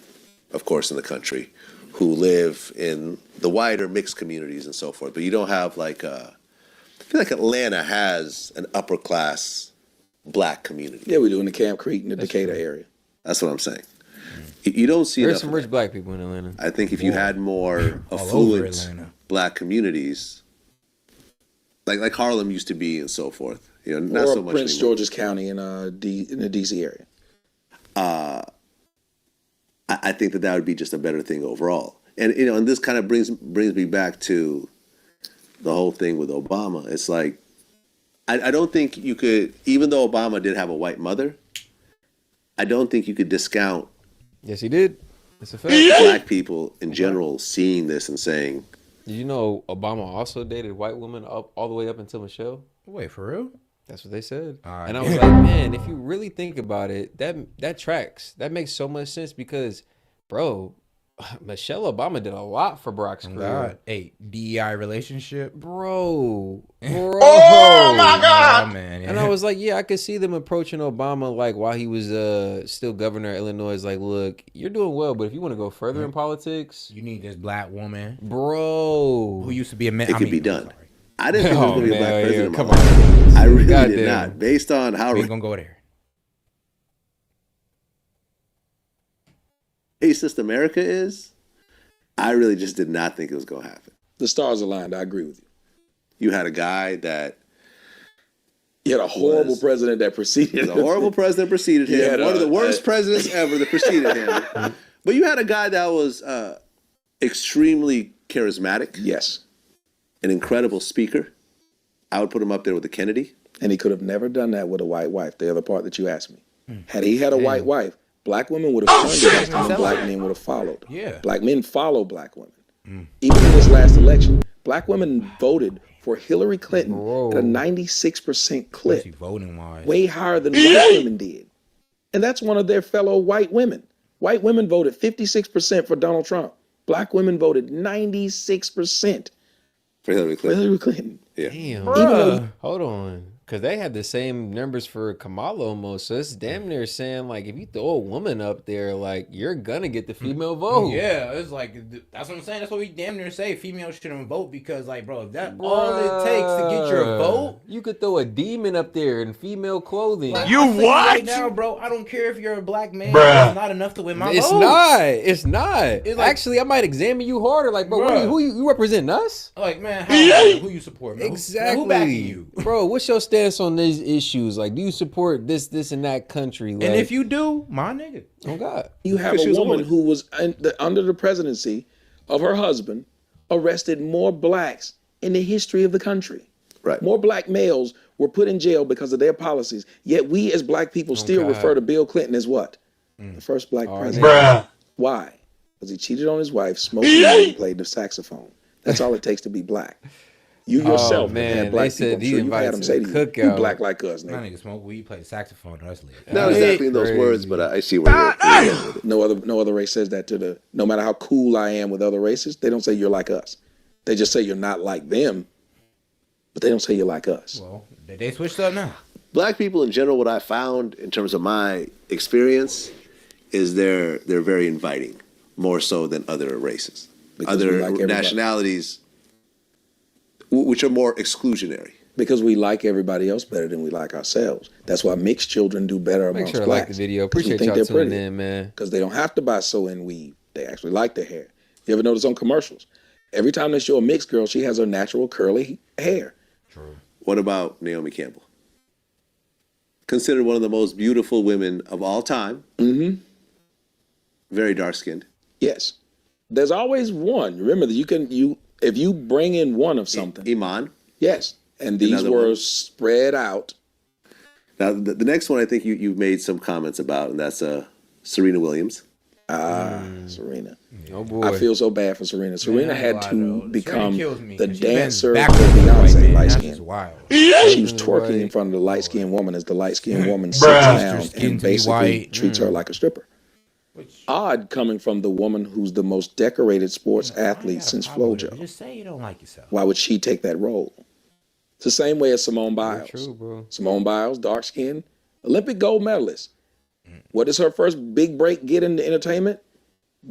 of course, in the country who live in the wider mixed communities and so forth. But you don't have I feel like Atlanta has an upper class black community. Yeah, we do in the Camp Creek and the Decatur area. That's what I'm saying. You don't see There's enough some of rich that. black people in Atlanta. I think if you had more All over affluent Atlanta. black communities, like Harlem used to be and so forth, not Or so much Prince anymore. George's County in the D.C. area. I think that would be just a better thing overall. And this kind of brings me back to the whole thing with Obama. It's like I don't think you could, even though Obama did have a white mother, I don't think you could discount Yes, he did. It's a fact. black people in general seeing this and saying, Did you know Obama also dated white women all the way up until Michelle? Wait, for real? That's what they said. Alright. And I was like, man, if you really think about it, that tracks. That makes so much sense because, bro, Michelle Obama did a lot for Barack's career. God. Hey, DEI relationship. Bro. Oh my God! Oh, man. Yeah. And I was like, yeah, I could see them approaching Obama like while he was still governor of Illinois. Like, look, you're doing well, but if you want to go further in politics, You need this black woman bro, who used to be a man. it could be done. I didn't think there was going to be a black man, president. come in my life. on. I really Goddamn. did not. Based on how We ain't gonna go there. racist America is, I really just did not think it was going to happen. The stars aligned. I agree with you. You had a guy that You had a horrible Was- president that preceded the horrible president preceded him, Yeah, one of the no, worst presidents ever that preceded him. But you had a guy that was extremely charismatic, Yes. an incredible speaker. I would put him up there with the Kennedy. And he could have never done that with a white wife, the other part that you asked me. Had he had a white wife, black women would have turned against him and black men would have followed. Yeah. Black men follow black women. Even in this last election, black women voted for Hillary Clinton at a 96% clip, Especially voting wise. way higher than white women did. And that's one of their fellow white women. White women voted 56% for Donald Trump. Black women voted 96% For Hillary for Clinton. Hillary Clinton. Yeah. Damn. Hold on. Because they had the same numbers for Kamala almost. So it's damn near saying, like, if you throw a woman up there, like, you're going to get the female vote. Yeah, it's like that's what I'm saying. That's what we damn near say. Females shouldn't vote because, like, bro, if that all it takes to get your vote. You could throw a demon up there in female clothing. Like, You I say what? Right now, bro, I don't care if you're a black man. Bruh. It's not enough to win my It's vote. not. It's not. like- Actually, I might examine you harder. Like, bro, Bruh. who you represent us? Like, man, who you support? Man? Exactly. Who backing you? Bro, what's your stance on these issues? Like, do you support this, and that country? Like, And if you do, my nigga. oh God. You have Because she a was a woman woman. who was under the presidency of her husband, arrested more blacks in the history of the country. Right. More black males were put in jail because of their policies. Yet we as black people still God. refer to Bill Clinton as what? The first black Oh, president. Bruh. Why? Because he cheated on his wife, smoked weed, and played the saxophone. That's all it takes to be black. You yourself man, had black they said people. I'm he sure you've invited had them to say the to you, you cookout. black like us, My nigga. nigga smoke weed, play the saxophone. That's lit. Not exactly in those crazy. words, but I see where you're going with it. No other race says that to the. No matter how cool I am with other races, they don't say you're like us. They just say you're not like them, but they don't say you're like us. Well, they switched up now. Black people in general, what I found in terms of my experience is they're very inviting, more so than other races, Because we other like everybody. nationalities, which are more exclusionary. Because we like everybody else better than we like ourselves. That's why mixed children do better Make amongst sure to blacks. like the video. 'Cause we Appreciate think y'all they're tuning pretty. in, man. Because they don't have to buy sew-in weave. They actually like their hair. You ever notice on commercials? Every time they show a mixed girl, she has her natural curly hair. True. What about Naomi Campbell? Considered one of the most beautiful women of all time. Mm-hmm. Very dark skinned. Yes. There's always one. Remember that if you bring in one of something. Iman. Yes. And these Another were one. spread out. Now, the next one I think you made some comments about, and that's Serena Williams. Serena. Oh boy. I feel so bad for Serena. Serena Man, had to become the She been dancer for backwards with the white Beyonce, man. light That's skin. just wild. She was twerking Right. in front of the light skinned woman as the light skinned woman sits Bruh. down Skin and to be basically white. treats her like a stripper. Odd coming from the woman who's the most decorated sports athlete since FloJo. Just say you don't like yourself. Why would she take that role? It's the same way as Simone Biles. True, bro. Simone Biles, dark skin, Olympic gold medalist. What does her first big break get into entertainment?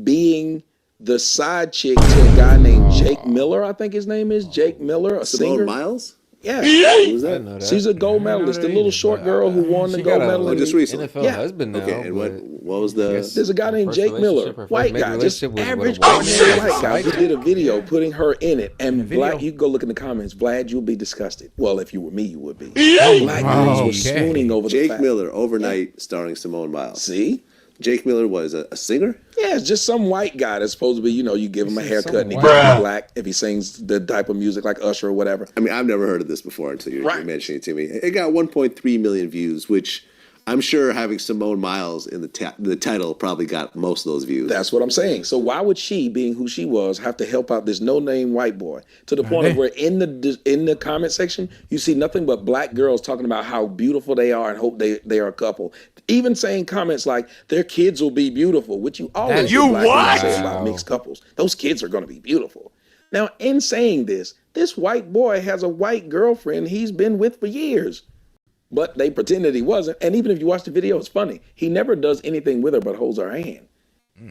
Being the side chick to a guy named Jake Miller, I think his name is. Jake Miller, a Simone singer. Miles? Yeah. Who's I that? didn't know that. She's a gold medalist, the little short girl who won the She gold got a medal. in just the- recently. NFL Yeah. husband now. Okay, and but what was the? Yes. There's a guy named First Jake Miller, relationship, her white first guy, big just relationship was with a average white ordinary man. white guy who did a video putting her in it. And video? black, you can go look in the comments. Vlad, you'll be disgusted. Well, if you were me, you would be. Black girls were Okay. swooning over the Jake fact. Miller, Overnight, starring Simone Miles. See? Jake Miller was a singer. Yeah, it's just some white guy that's supposed to be, you give him a haircut and he some gets white- be black if he sings the type of music like Usher or whatever. I mean, I've never heard of this before until you're Right. mentioning it to me. It got 1.3 million views, which I'm sure having Simone Miles in the title probably got most of those views. That's what I'm saying. So why would she, being who she was, have to help out this no-name white boy to the point of where in the comment section you see nothing but black girls talking about how beautiful they are and hope they are a couple. Even saying comments like their kids will be beautiful, which you always hear black people say about mixed couples. Those kids are going to be beautiful. Now, in saying this white boy has a white girlfriend he's been with for years. But they pretended he wasn't. And even if you watch the video, it's funny. He never does anything with her but holds her hand.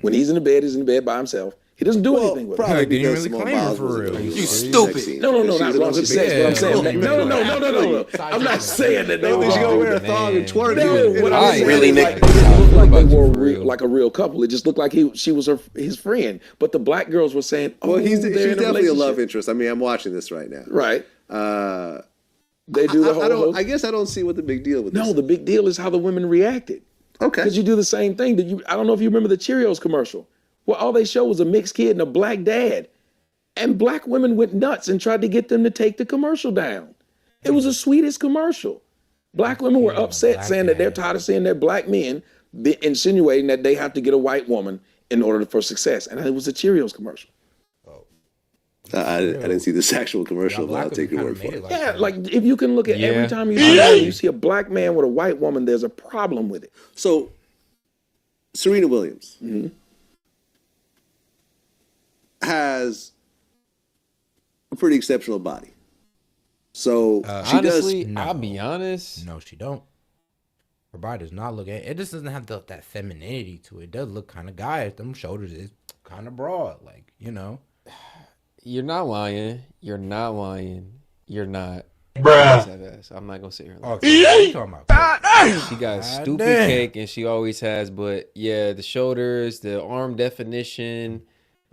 When he's in the bed, he's in the bed by himself. He doesn't do anything with her. Probably Didn't because really Simone claim her Miles for was real. a- You was a stupid. sex scene. No, She's not an wrong. She Olympic says what I'm saying. Yeah. No. I'm not saying that. They should go wear a thong and twerk. No, what I'm Alright, saying really, is Nick. like, they didn't look like they About you were for real. like a real couple. It just looked like she was his friend. But the black girls were saying, "Oh, Well, she's she's definitely a love relationship." interest. I mean, I'm watching this right now. Right? Uh, They do the whole. I guess I don't see what the big deal with this. No, the big deal is how the women reacted. Okay. Because you do the same thing. I don't know if you remember the Cheerios commercial. Well, all they showed was a mixed kid and a black dad. And black women went nuts and tried to get them to take the commercial down. It was the sweetest commercial. Black women were upset saying that they're tired of seeing their black men insinuating that they have to get a white woman in order for success. And it was a Cheerios commercial. I didn't see this actual commercial, but I'll take your word for it. Yeah, like if you can look at Yeah. every time you see a black man with a white woman, there's a problem with it. So, Serena Williams has a pretty exceptional body. So she Honestly, does. I'll be honest. No, she don't. Her body does not look. It just doesn't have that femininity to it. It does look kind of guy. Them shoulders is kind of broad, like You're not lying. You're not lying. You're not. Bruh. I'm not gonna sit here. Okay, what are you talking about? She got stupid damn. cake, and she always has. But yeah, the shoulders, the arm definition,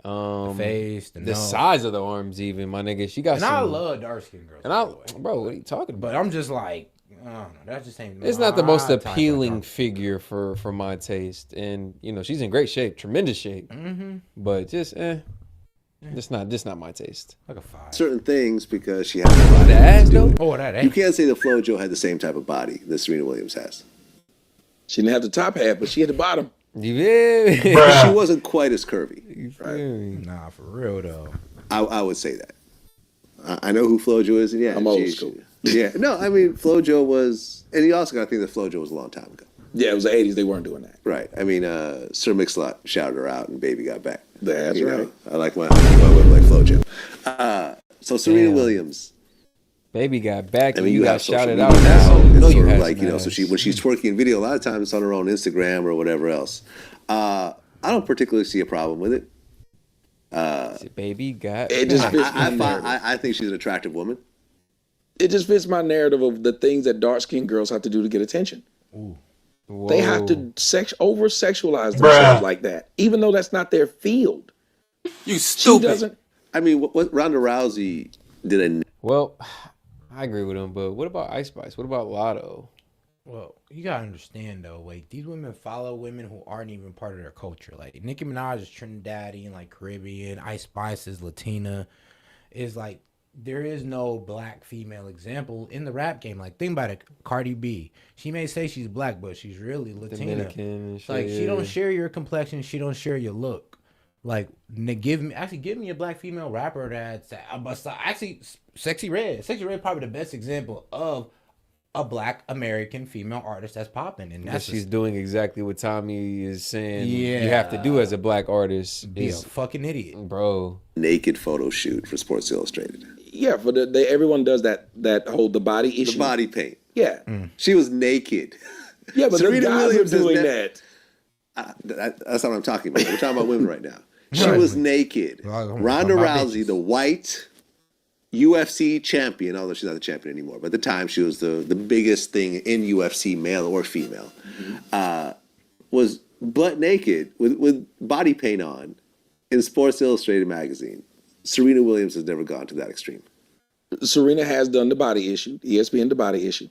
Face, the the nose. size of the arms, even my nigga. She got And some. I love dark skinned girls. And by the way. bro, what are you talking about? But I'm just like, I don't know. That just ain't. It's not the most my type of appealing dark- figure for my taste, and she's in great shape, tremendous shape. But just just not my taste. Like a 5. Certain things because she has a body. The ass though. Oh, that You ain't. can't say that FloJo had the same type of body that Serena Williams has. She didn't have the top half, but she had the bottom. Yeah. She wasn't quite as curvy. Nah, for real though. I would say that. I know who FloJo is, and yeah, I'm old school. Yeah, no, I mean FloJo was, and you also got to think that FloJo was a long time ago, Yeah, it was the 80s. They weren't doing that. right? I mean, Sir Mix-a-Lot shouted her out, and Baby got back. That's You right. know, I like my women like FloJo. So Serena Damn. Williams. Baby got back, I and mean, you got have social shouted media out. now. That's It's know you sort of had like some so ass. when she's twerking in video, a lot of times it's on her own Instagram or whatever else. I don't particularly see a problem with it. Baby got. It just fits my I narrative. think she's an attractive woman. It just fits my narrative of the things that dark-skinned girls have to do to get attention. They have to over-sexualize themselves like that, even though that's not their field. You She stupid. doesn't. I mean, what Ronda Rousey did Well, I agree with him, but what about Ice Spice? What about Lotto? Well, you gotta understand though, like these women follow women who aren't even part of their culture. Like Nicki Minaj is Trinidadian, like Caribbean. Ice Spice is Latina. Is like there is no black female example in the rap game. Like think about it, Cardi B. She may say she's black, but she's really Latina. Dominican and Like shit, she don't yeah. share your complexion. She don't share your look. Like, give me a black female rapper that's actually Sexy Red. Sexy Red probably the best example of a black American female artist that's popping, and But she's doing exactly what Tommy is saying you have to Yeah. do as a black artist. be a fucking idiot. Bro. Naked photo shoot for Sports Illustrated. Yeah, for everyone does that whole the body issue. The body paint. Yeah. She was naked. Yeah, but Serena the guys Williams are is doing ne- that. That's not what I'm talking about. We're talking about women right now. She was naked. Ronda Rousey, the white UFC champion, although she's not the champion anymore, but at the time she was the biggest thing in UFC, male or female, was butt naked with body paint on in Sports Illustrated magazine. Serena Williams has never gone to that extreme. Serena has done the body issue, ESPN the body issue,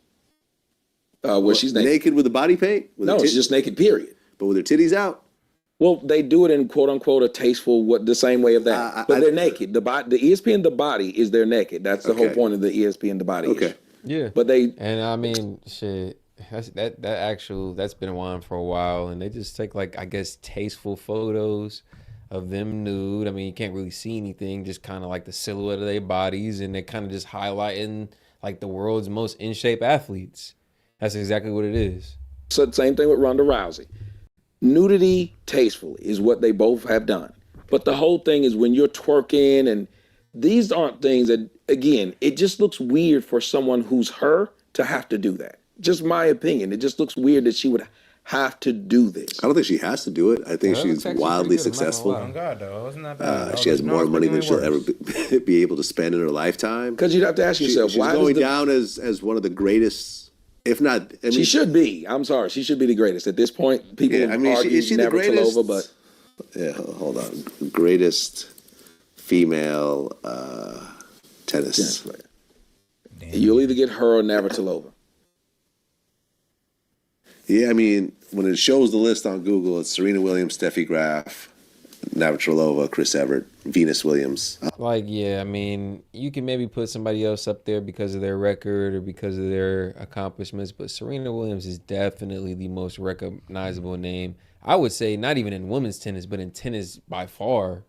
where she's naked. Naked with the body paint? With No, her she's just naked, period. But with her titties out? Well, they do it in quote unquote a tasteful the same way of that, but they're naked. The ESPN the body is they're naked. That's the whole point of the ESPN the body. Okay. Issue. Yeah. But and I mean, shit, that's been on for a while, and they just take like, I guess, tasteful photos of them nude. I mean, you can't really see anything, just kind of like the silhouette of their bodies, and they're kind of just highlighting like the world's most in shape athletes. That's exactly what it is. So same thing with Ronda Rousey. Nudity tastefully is what they both have done. But the whole thing is when you're twerking, and these aren't things that, again, it just looks weird for someone who's her to have to do that. Just my opinion. It just looks weird that she would have to do this. I don't think she has to do it. I think she's wildly successful. Oh God, though, isn't that bad? She has more money than she'll ever be able to spend in her lifetime. Because you'd have to ask yourself, she's why going down as one of the greatest, if not. I mean, she should be. I'm sorry. She should be the greatest. At this point, people argue is she the greatest? Navratilova, but yeah, hold on. Greatest female tennis player. You'll either get her or Navratilova. Yeah, I mean, when it shows the list on Google, it's Serena Williams, Steffi Graf, Navratilova, Chris Evert, Venus Williams. Like, yeah, I mean, you can maybe put somebody else up there because of their record or because of their accomplishments, but Serena Williams is definitely the most recognizable name. I would say not even in women's tennis, but in tennis by far.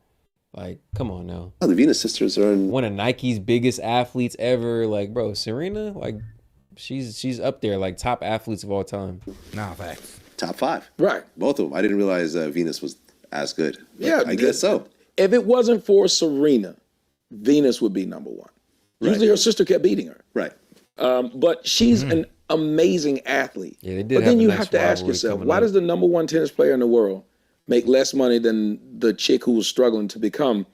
Like, come on now. Oh, the Venus sisters are in one of Nike's biggest athletes ever. Like, bro, Serena, like, she's up there, like, top athletes of all time. Nah, facts. Top 5. Right. Both of them. I didn't realize Venus was as good. Yeah, I guess so. If it wasn't for Serena, Venus would be number one. Usually her sister kept beating her. Right. But she's an amazing athlete. Yeah, they did. But then you have to ask yourself, why does the number one tennis player in the world make less money than the chick who was struggling to become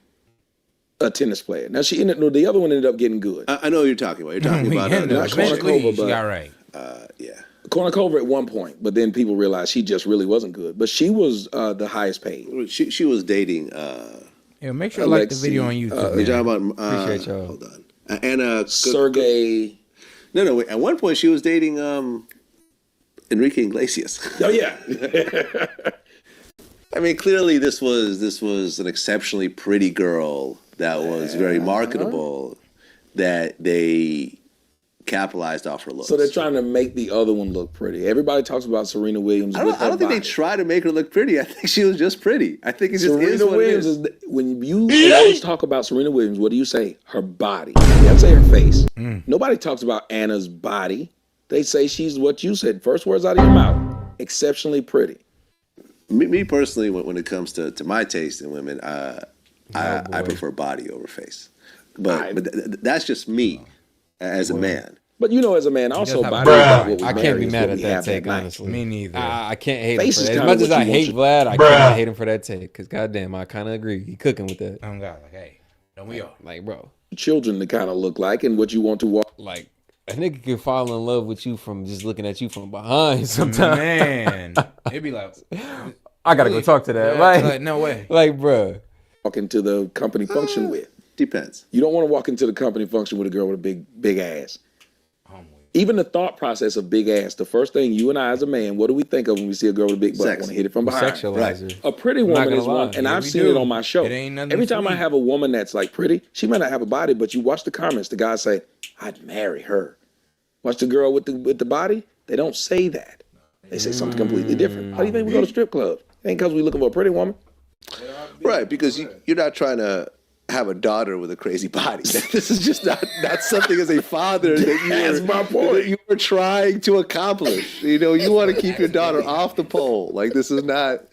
a tennis player? Now the other one ended up getting good. I know what you're talking about. You're talking about not Kornikova, but got right. Yeah. Kornikova at one point, but then people realized she just really wasn't good. But she was the highest paid. She was dating. Yeah, make sure you like the video on YouTube. You're talking about. Appreciate y'all. Hold on. Anna Sergey. No, wait. At one point, she was dating Enrique Iglesias. Oh yeah. I mean, clearly this was an exceptionally pretty girl that was very marketable. That they capitalized off her looks. So they're trying to make the other one look pretty. Everybody talks about Serena Williams. I don't think they try to make her look pretty. I think she was just pretty. I think it just Serena is what Williams it is. When you always talk about Serena Williams, what do you say? Her body. You have to say her face. Nobody talks about Anna's body. They say she's what you said. First words out of your mouth. Exceptionally pretty. Me personally, when it comes to my taste in women, I prefer body over face. But that's just me as a man. But as a man, also have body is not what we I marry, can't be it's mad what at we that have take, night. honestly. Me neither. I can't hate him Face for is that. As kinda much as what I you hate want Vlad, I cannot hate him for that take. Because goddamn, I kind of agree. He cooking with that. Oh God, like, hey, don't we all? Like, bro, Children to kind of look like and what you want to walk. like, a nigga can fall in love with you from just looking at you from behind sometimes. Man, it'd be like, I gotta go talk to that. yeah, Like, no way. like, bro. Walk into the company function with. Depends. You don't want to walk into the company function with a girl with a big ass. Even the thought process of big ass, the first thing you and I as a man, what do we think of when we see a girl with a big butt? Sex. Want to hit it from behind. Sexualizer. A pretty not woman gonna is one, lie. and Yeah, I've we seen do. it on my show. It ain't nothing Every time I sweet. have a woman that's like pretty, she might not have a body, but you watch the comments, the guys say, I'd marry her. Watch the girl with the body, they don't say that. They say something completely different. How do you think we go to strip clubs? It ain't because we looking for a pretty woman. Right, because you're not trying to have a daughter with a crazy body. This is just not something as a father That's my point. that you were trying to accomplish. You know, you want to keep your daughter off the pole. Like, this is not,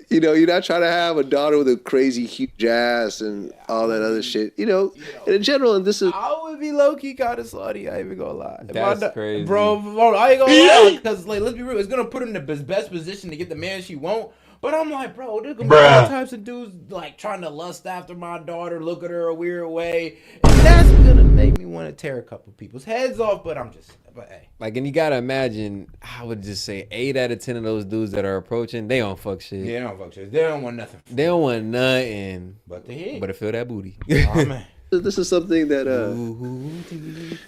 you know, you're not trying to have a daughter with a crazy huge ass and all that other shit. You know, and in general, and this is I would be low key kind of slutty. I ain't even gonna lie. That's crazy. Bro, I ain't gonna lie. Because, like, let's be real. It's gonna put her in the best position to get the man she want. But I'm like, bro, there's gonna be all types of dudes like trying to lust after my daughter, look at her a weird way, and that's gonna make me want to tear a couple people's heads off. But hey, Like, and you gotta imagine, I would just say 8 out of 10 of those dudes that are approaching, they don't fuck shit. they don't fuck shit. They don't want nothing. They don't want nothing But the hit. but to feel that booty. Oh man. this is something that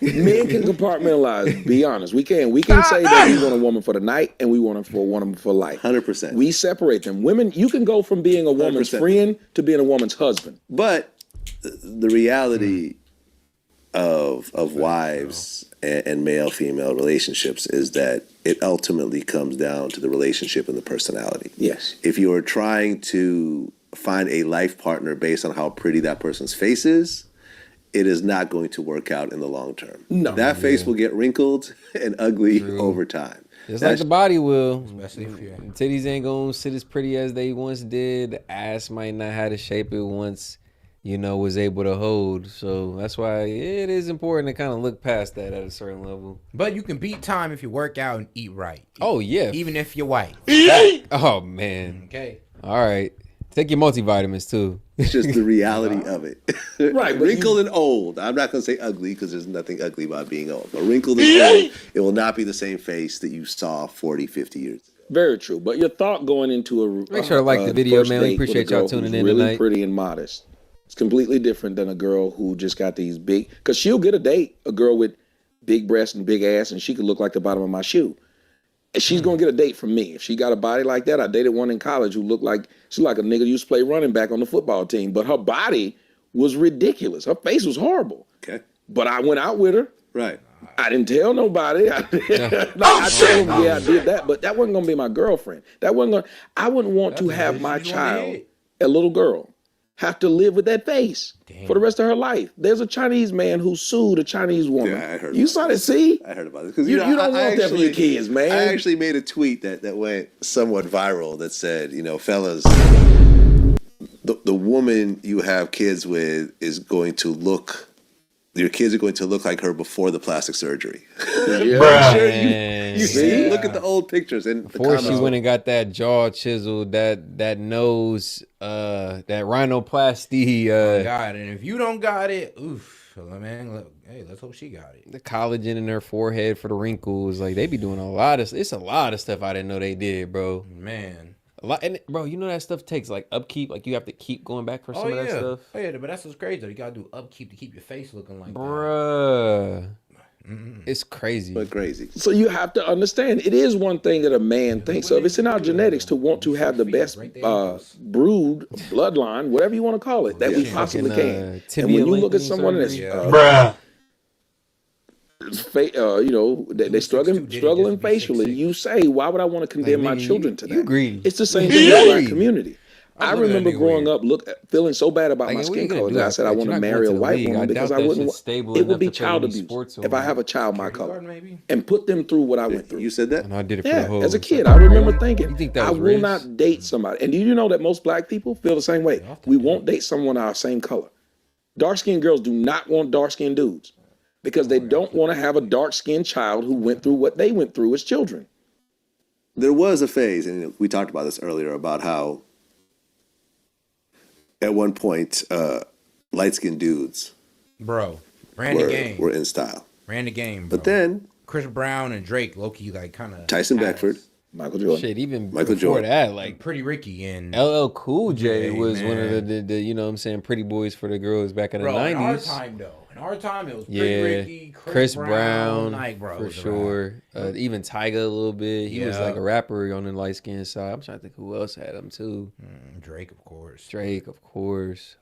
Men can compartmentalize. Be honest. We can say that we want a woman for the night and we want a woman for life. 100%. We separate them. Women, you can go from being a woman's 100%. friend to being a woman's husband. But the reality of wives and male-female relationships is that it ultimately comes down to the relationship and the personality. Yes. If you are trying to find a life partner based on how pretty that person's face is, it is not going to work out in the long term. No. That face will get wrinkled and ugly over time. Just like the body will. Especially if you're Titties ain't gonna sit as pretty as they once did. The ass might not have the shape it once, you know, was able to hold. So that's why it is important to kind of look past that at a certain level. But you can beat time if you work out and eat right. Oh, yeah. Even if you're white. Oh, man. Okay. All right. Take your multivitamins, too. It's just the reality of it. Right, but Wrinkled and old. I'm not going to say ugly because there's nothing ugly about being old. But wrinkled and old, it will not be the same face that you saw 40, 50 years ago. Very true. But your thought going into a Make sure to like the video, first man. We date with a appreciate y'all girl tuning who's in really tonight. pretty and modest. It's completely different than a girl who just got these big. Because she'll get a date, a girl with big breasts and big ass, and she could look like the bottom of my shoe. And she's gonna get a date from me. If she got a body like that, I dated one in college who looked like she's like a nigga who used to play running back on the football team, but her body was ridiculous. Her face was horrible. Okay. But I went out with her. Right. I didn't tell nobody. I told them, yeah, I did that, but that wasn't gonna be my girlfriend. That wasn't gonna. I wouldn't want to have my child, a little girl, have to live with that face for the rest of her life. There's a Chinese man who sued a Chinese woman. Yeah, I heard You about saw that. that? See, I heard about it. Because you don't want that for your kids, man. I actually made a tweet that went somewhat viral that said, you know, fellas, the woman you have kids with is going to look, your kids are going to look like her before the plastic surgery. Man. You see, look at the old pictures and Before she went and got that jaw chiseled, that nose, that rhinoplasty, God, and if you don't got it, oof, man, look, hey, let's hope she got it. the collagen in her forehead for the wrinkles. Like, they be doing a lot of, it's a lot of stuff I didn't know they did, bro. Man. A lot, and bro, you know that stuff takes like upkeep. Like, you have to keep going back for some of that stuff. Oh yeah, but that's what's crazy though. You gotta do upkeep to keep your face looking like that. Bruh. It's crazy. but crazy. So you have to understand, it is one thing that a man thinks of. It's in our genetics to want to have the best brood, bloodline, whatever you want to call it, that we possibly can. And when you look at someone that's, you know, they struggling facially, you say, why would I want to condemn my children to that? You greedy. It's the same thing in the black community. I remember growing up, feeling so bad about my skin color that I said I want to marry a white woman because I wouldn't. It would be child abuse if I have a child my color and put them through what I went through. You said that? And I did it for the Yeah, whole. as a kid, I remember thinking, You think that I was will race? not date somebody. And do you know that most black people feel the same way? We won't date someone our same color. Dark-skinned girls do not want dark-skinned dudes because they don't want to have a dark-skinned child who went through what they went through as children. There was a phase, and we talked about this earlier, about how at one point, light-skinned dudes Bro, ran the game. were in style. Ran the game, bro. But then Chris Brown and Drake, low-key, like, kind of... Tyson Beckford, Michael Jordan. Shit, even Michael before Jordan. that, like Pretty Ricky and... LL Cool J Yeah, was one man. of the you know what I'm saying, pretty boys for the girls back in the Bro, in our 90s. time, though. In our time, it was Pretty Yeah, Ricky, Chris Brown, like, bro, it for was a sure. Even Tyga a little bit. He was Yeah. like a rapper on the light skin side. I'm trying to think who else had him too. rap. Drake, of course. Drake, of course.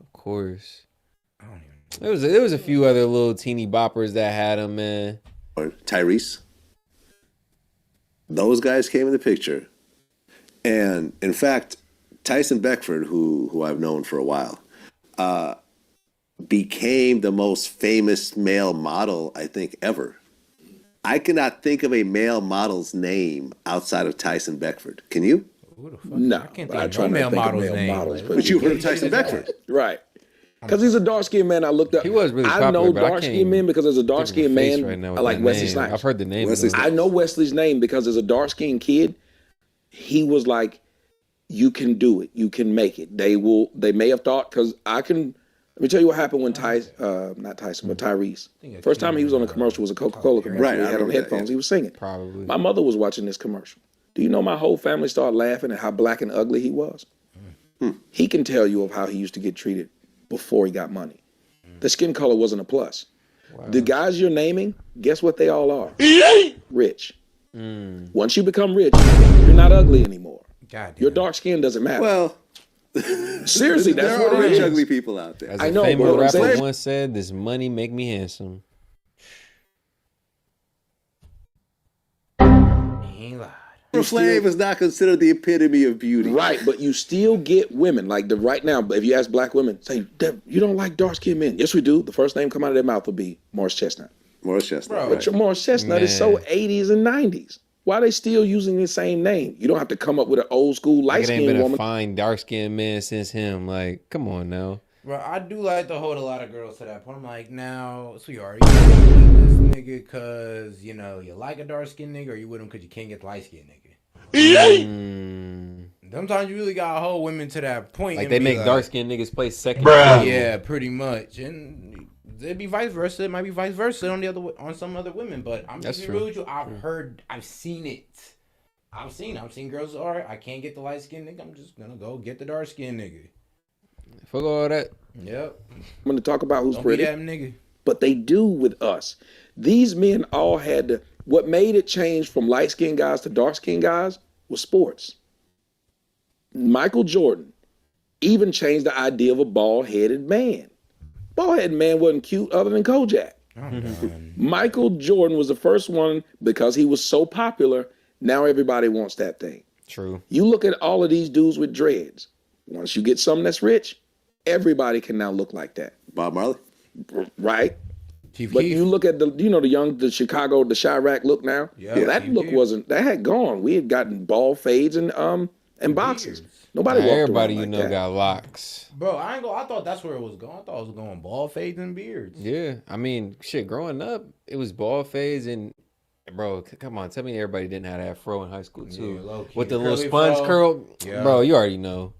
I don't even know. There was a few other little teeny boppers that had him, man. or Tyrese, those guys came in the picture. And in fact, Tyson Beckford, who I've known for a while, became the most famous male model I think ever. I cannot think of a male model's name outside of Tyson Beckford. Can you? Who the fuck? No, I can't but I think try of no not to male think of model's male name. models, Like, but But you heard of who Tyson is that? Beckford. right. Because he's a dark-skinned man. I looked up. He was really I popular, know but I dark-skinned can't men because as a think of a dark-skinned face man, right now I with like that Wesley name. Snipes. I've heard the name. Wesley though. Snipes. I know Wesley's name because as a dark-skinned kid, he was like, you can do it. You can make it. They may have thought, because let me tell you what happened when not Tyson, but Tyrese. First time he was on a commercial was a Coca-Cola commercial. Right, He I had on remember that, headphones. yeah. He was singing. Probably. My mother was watching this commercial. Do you know my whole family started laughing at how black and ugly he was? He can tell you of how he used to get treated before he got money. The skin color wasn't a plus. The guys you're naming, guess what they all are? Rich. Once you become rich, you're not ugly anymore. God damn. Your dark skin doesn't matter. Well, Seriously, that's there what are it rich, is. ugly people out there. As I a know, but famous what I'm rapper saying- once said, "This money make me handsome." He ain't lied. Flav is not considered the epitome of beauty. Right, but you still get women like right now. If you ask black women, say, you don't like dark skinned men. Yes, we do. The first name come out of their mouth will be Morris Chestnut. Morris Chestnut. Bro. Right. But your Morris Chestnut is so Man. 80s and 90s. Why are they still using the same name? You don't have to come up with an old school light Like it ain't skinned been woman. a fine dark skinned man since him. Like, come on now. Bro, I do like to hold a lot of girls to that point. I'm like, now, sweetheart, you with this nigga because, you know, you like a dark-skinned nigga, or you with him because you can't get the light-skinned nigga? Sometimes you really gotta hold women to that point. Like and they be make dark skinned niggas play second. Yeah, pretty much. And it'd be vice versa. It might be vice versa on some other women. But I'm That's just true. real with you. I've seen it. I've seen girls. All right, I can't get the light skinned nigga. I'm just gonna go get the dark skinned nigga. Fuck all that. Yep. I'm going to talk about who's Don't pretty. be that nigga. But they do with us. These men all had what made it change from light skinned guys to dark skinned guys was sports. Michael Jordan even changed the idea of a bald headed man. Bald headed man wasn't cute other than Kojak. Michael Jordan was the first one because he was so popular. Now everybody wants that thing. True. You look at all of these dudes with dreads. Once you get something that's rich, everybody can now look like that, Bob Marley. right? Chief But Keef. you look at the Chicago, the Chirac look now. Yeah, Well, that Chief look Keef. that had gone. We had gotten bald fades and boxes. Nobody walked Everybody around you like know that. got locks. Bro, I thought that's where it was going. I thought it was going bald fades and beards. Yeah, I mean, shit. Growing up, it was ball fades and. Bro, come on, tell me everybody didn't have that fro in high school too. Yeah, low-key. With the The little curly sponge fro. curl. Yeah. Bro, you already know.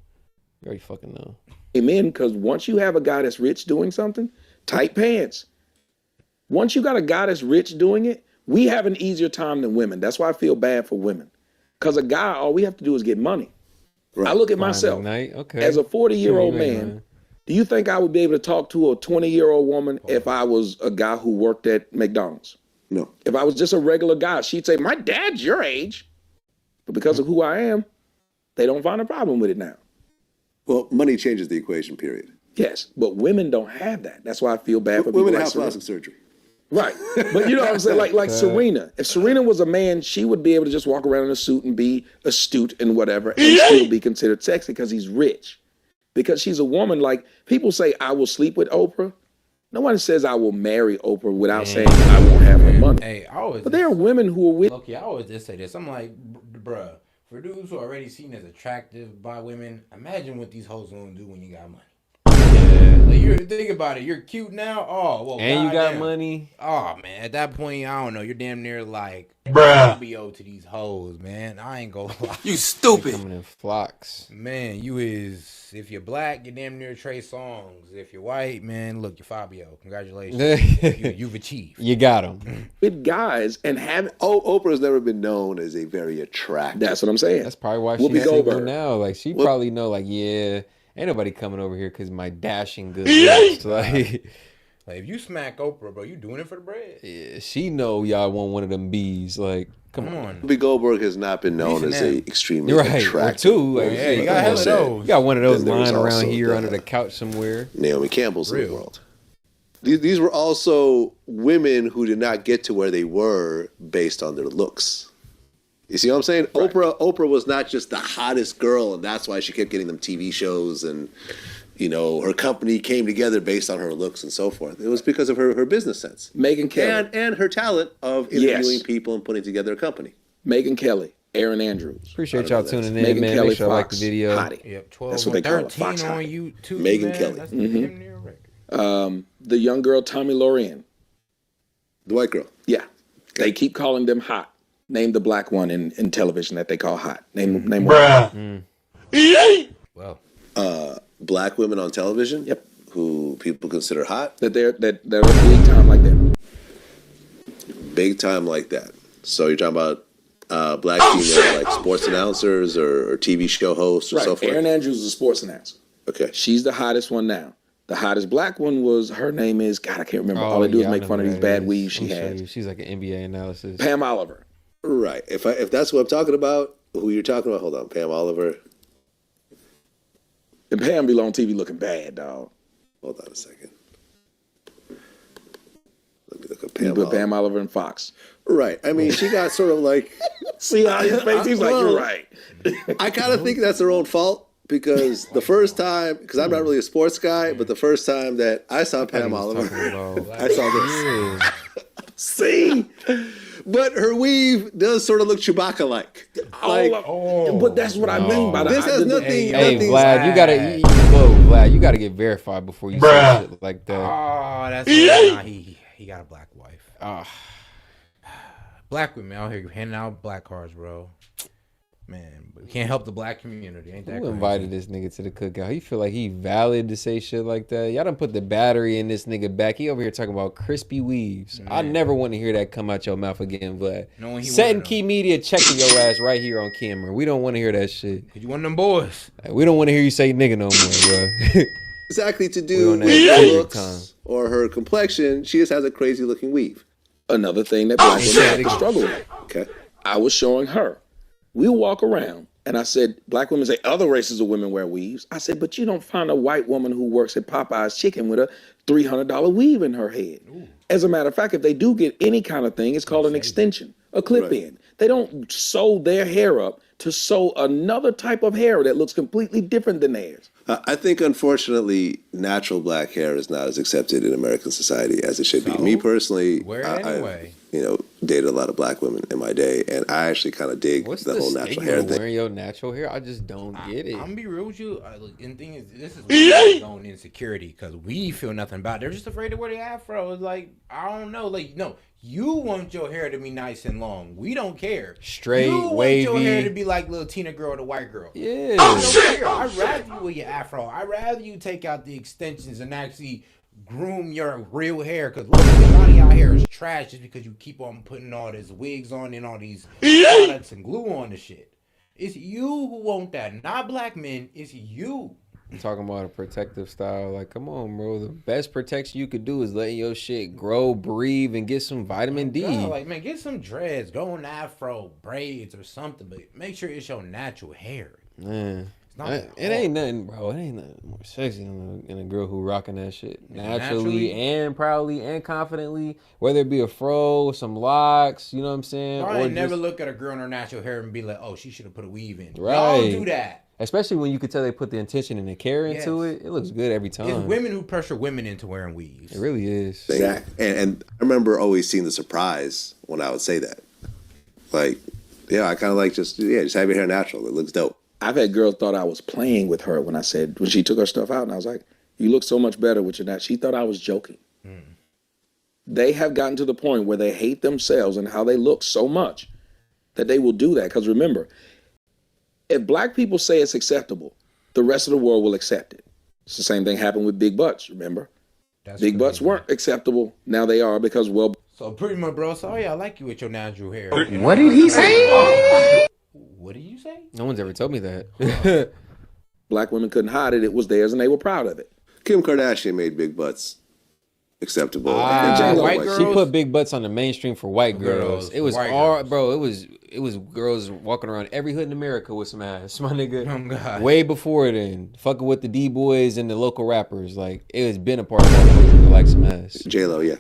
You already fucking know. Amen. Because once you have a guy that's rich doing something, tight pants. Once you got a guy that's rich doing it, we have an easier time than women. That's why I feel bad for women. Because a guy, all we have to do is get money. Right. I look at Fine myself McKnight, okay. as a 40-year-old Yeah, you ain't man. lying. Do you think I would be able to talk to a 20-year-old woman if I was a guy who worked at McDonald's? No. If I was just a regular guy, she'd say, my dad's your age. But because of who I am, they don't find a problem with it now. Well, money changes the equation, period. Yes, but women don't have that. That's why I feel bad for people Women like have Serena. plastic surgery. Right. But you know what I'm saying? Like Serena. If Serena was a man, she would be able to just walk around in a suit and be astute and whatever and still be considered sexy because he's rich. Because she's a woman, like people say, I will sleep with Oprah. No one says I will marry Oprah without saying I won't have her money. Hey, I always. But there are women who are with Loki, I always just say this. I'm like, bruh, for dudes who are already seen as attractive by women, imagine what these hoes gonna do when you got money. Yeah. Like, you're think about it. You're cute now. Oh, well, And you got goddamn. money. Oh man, at that point, I don't know. You're damn near like Fabio to these hoes, man. I ain't gonna lie. They coming in flocks. Man, you is if you're black, you're damn near Trey Songz. If you're white, man, look, you're Fabio. Congratulations, you've achieved. You got them. guys and have. Oprah's never been known as a very attractive. That's what I'm saying. That's probably why Whoopi she's single Goldberg. now. Like she probably know. Like yeah, ain't nobody coming over here because my dashing good looks. Like Like if you smack Oprah, bro, you doing it for the bread. yeah, she know y'all want one of them bees. Like come on. Whoopi Goldberg has not been known as a extremely You're right. Or attractive. two. Like, Yeah, you like, got come hell on. of those. You got one of those Then there was lying around also here the- under the couch somewhere. Naomi Campbell's in Real. the world. These were also women who did not get to where they were based on their looks. You see what I'm saying? Right. Oprah was not just the hottest girl, and that's why she kept getting them TV shows, and her company came together based on her looks and so forth. It was because of her business sense. Megyn Kelly. And her talent of interviewing people and putting together a company. Megyn Kelly, Aaron Andrews. Appreciate y'all tuning in, Megyn man. Kelly, Make sure I like the Fox, video. Hottie. Yep, 12 That's what they call it, 13 Fox on Hottie. YouTube. Megyn Man. Kelly. That's damn near record. The young girl, Tommy Loren. The white girl. Yeah. They keep calling them hot. Name the black one in television that they call hot. Name one. Well, black women on television. Yep. Who people consider hot. That they're big time like that. Big time like that. So you're talking about black female like sports announcers or TV show hosts or so forth. Aaron Andrews is a sports announcer. Okay. She's the hottest one now. The hottest black one her name is, God, I can't remember. All they do is make fun of these bad weaves she has. She's like an NBA analysis. Pam Oliver. Right. If that's what I'm talking about, who you're talking about, hold on. Pam Oliver. And Pam be on TV looking bad, dog. Hold on a second. Let me look at Pam Oliver. Pam Oliver and Fox. Right. I mean, she got sort of like... See how his face? He's like, you're right. I kind of think that's her own fault. Because the first time, because I'm not really a sports guy, but the first time that I saw Pam Oliver, I saw this. See? But her weave does sort of look Chewbacca-like. But that's what I mean by that. This has nothing. Hey, Vlad, you gotta get verified before you say shit like that. Oh, that's nah, he got a black wife. Black women out here handing out black cards, bro. Man, but we can't help the black community. Ain't that Who crazy? invited this nigga to the cookout? He feel like he valid to say shit like that. Y'all done put the battery in this nigga back. He over here talking about crispy weaves. Man. I never want to hear that come out your mouth again, Vlad. Set and Key Media checking your ass right here on camera. We don't want to hear that shit. Cause you one of them boys. We don't want to hear you say nigga no more, bro. Exactly to do with her looks or her complexion. She just has a crazy looking weave. Another thing that black women have to struggle with. Okay. I was showing her. We'll walk around, and I said, black women say other races of women wear weaves. I said, but you don't find a white woman who works at Popeye's Chicken with a $300 weave in her head. Ooh. As a matter of fact, if they do get any kind of thing, it's called an extension, a clip-in. Right. They don't sew their hair up to sew another type of hair that looks completely different than theirs. I think, unfortunately, natural black hair is not as accepted in American society as it should be. Me personally, anyway? I've dated a lot of black women in my day, and I actually kind of dig the whole natural hair thing. Wearing your natural hair, I just don't get it. I'm gonna be real with you. And the thing is, this is where going insecurity because we feel nothing about it. They're just afraid to wear the afro. It's like, I don't know. Like, no, you want your hair to be nice and long. We don't care. Straight, wavy. You want your hair to be like little Tina girl or the white girl. Yeah. I don't care. I'd rather you wear your afro. I'd rather you take out the extensions and actually groom your real hair. Because look, a lot of y'all hair is trash just because you keep on putting all these wigs on and all these products and glue on the shit. It's you who want that. Not black men. It's you. I'm talking about a protective style. Like, come on, bro. The best protection you could do is letting your shit grow, breathe, and get some vitamin D. God, like, man, get some dreads, go on afro, braids or something, but make sure it's your natural hair. Man. It ain't nothing, bro. It ain't nothing more sexy than a girl who rocking that shit naturally and proudly and confidently, whether it be a fro or some locks, you know what I'm saying? I never look at a girl in her natural hair and be like, oh, she should have put a weave in. Right. Y'all do that. Especially when you could tell they put the intention and the care into it. It looks good every time. It's women who pressure women into wearing weaves. It really is. Exactly. And I remember always seeing the surprise when I would say that. Like, I kind of like just have your hair natural. It looks dope. I've had girls thought I was playing with her when she took her stuff out, and I was like, you look so much better with your natural. She thought I was joking. They have gotten to the point where they hate themselves and how they look so much that they will do that. Because remember, if black people say it's acceptable, the rest of the world will accept it. It's the same thing happened with big butts, remember? Big butts weren't acceptable. Now they are because, well... So pretty much, bro, I like you with your natural hair. What did he say? What did you say? No one's ever told me that. Black women couldn't hide it. It was theirs and they were proud of it. Kim Kardashian made big butts acceptable. She put big butts on the mainstream for white girls. It was bro. It was girls walking around every hood in America with some ass, my nigga. Oh God. Way before then, fucking with the D-boys and the local rappers. Like, it has been a part of our culture to like some ass. J-Lo, yeah.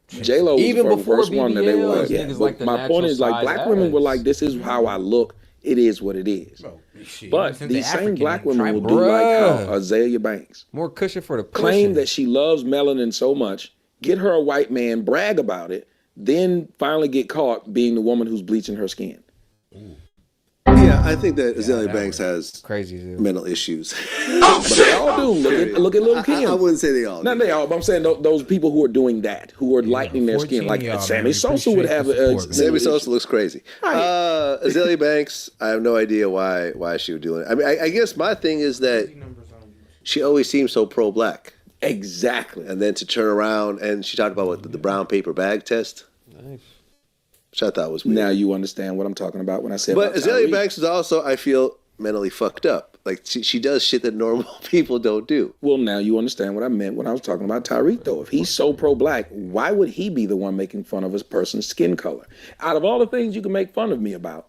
J-Lo was Even the before first one that they were BBL, like, yeah. niggas But like the my point is, like, natural black size women were ass. like, this is how I look. It is what it is. Bro, shit, But since these the same African black women will tribal- do like how Bruh. Azalea Banks More cushion for the claim pushing. that she loves melanin so much, get her a white man, brag about it, then finally get caught being the woman who's bleaching her skin. Yeah, I think that Azalea that Banks has Crazy, dude. mental issues. But they all do. Look at Lil' Kim. I wouldn't say they all. Not do. they all, but I'm saying those people who are doing that, who are lightening their skin, 14 like y'all, Sammy man. We Sosa would appreciate have. the support, man. Sammy mental Sosa issues. looks crazy. Right. Azalea Banks, I have no idea why she would do it. I mean, I guess my thing is that she always seems so pro-black, Exactly. and then to turn around and she talked about what the brown paper bag test, Nice. which I thought was weird. Now you understand what I'm talking about when I said. But about Azalea Tyreek. Banks is also, I feel, mentally fucked up. Like she does shit that normal people don't do. Well, now you understand what I meant when I was talking about Tyreek, though. If he's so pro-black, why would he be the one making fun of his person's skin color? Out of all the things you can make fun of me about,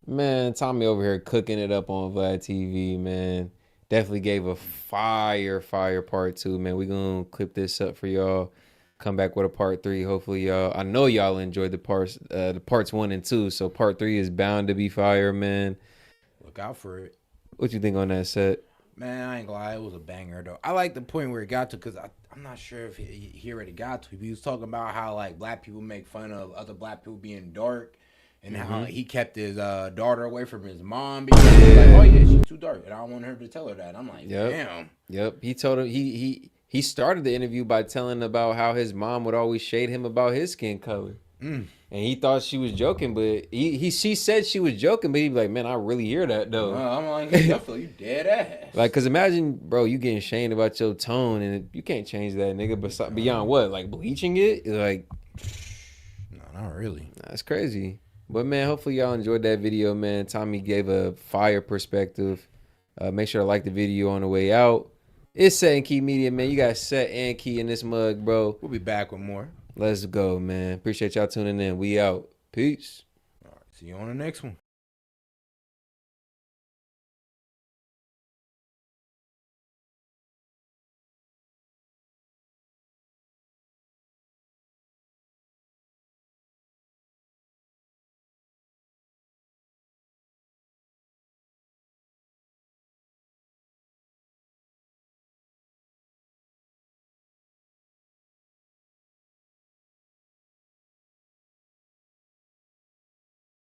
Man, Tommy over here cooking it up on Vlad TV, man. Definitely gave a fire part 2, man. We gonna clip this up for y'all. Come back with a part 3. Hopefully y'all, I know y'all enjoyed the parts 1 and 2. So part 3 is bound to be fire, man. Look out for it. What you think on that set? Man, I ain't gonna lie, it was a banger though. I like the point where it got to, because I'm not sure if he already got to. He was talking about how like black people make fun of other black people being dark, and how he kept his daughter away from his mom because he was like, oh yeah, she's too dark, and I don't want her to tell her that. I'm like, Yep. damn. Yep. He told him he started the interview by telling about how his mom would always shade him about his skin color. And he thought she was joking, but she said she was joking, but he'd be like, man, I really hear that though. I'm like, I feel you dead ass. Like, cause imagine, bro, you getting shamed about your tone, and you can't change that, nigga. But beyond what, like bleaching it, like, No, not really. that's crazy. But man, hopefully y'all enjoyed that video, man. Tommy gave a fire perspective. Make sure to like the video on the way out. It's Set and Key Media, man. You got Set and Key in this mug, bro. We'll be back with more. Let's go, man. Appreciate y'all tuning in. We out. Peace. All right, see you on the next one.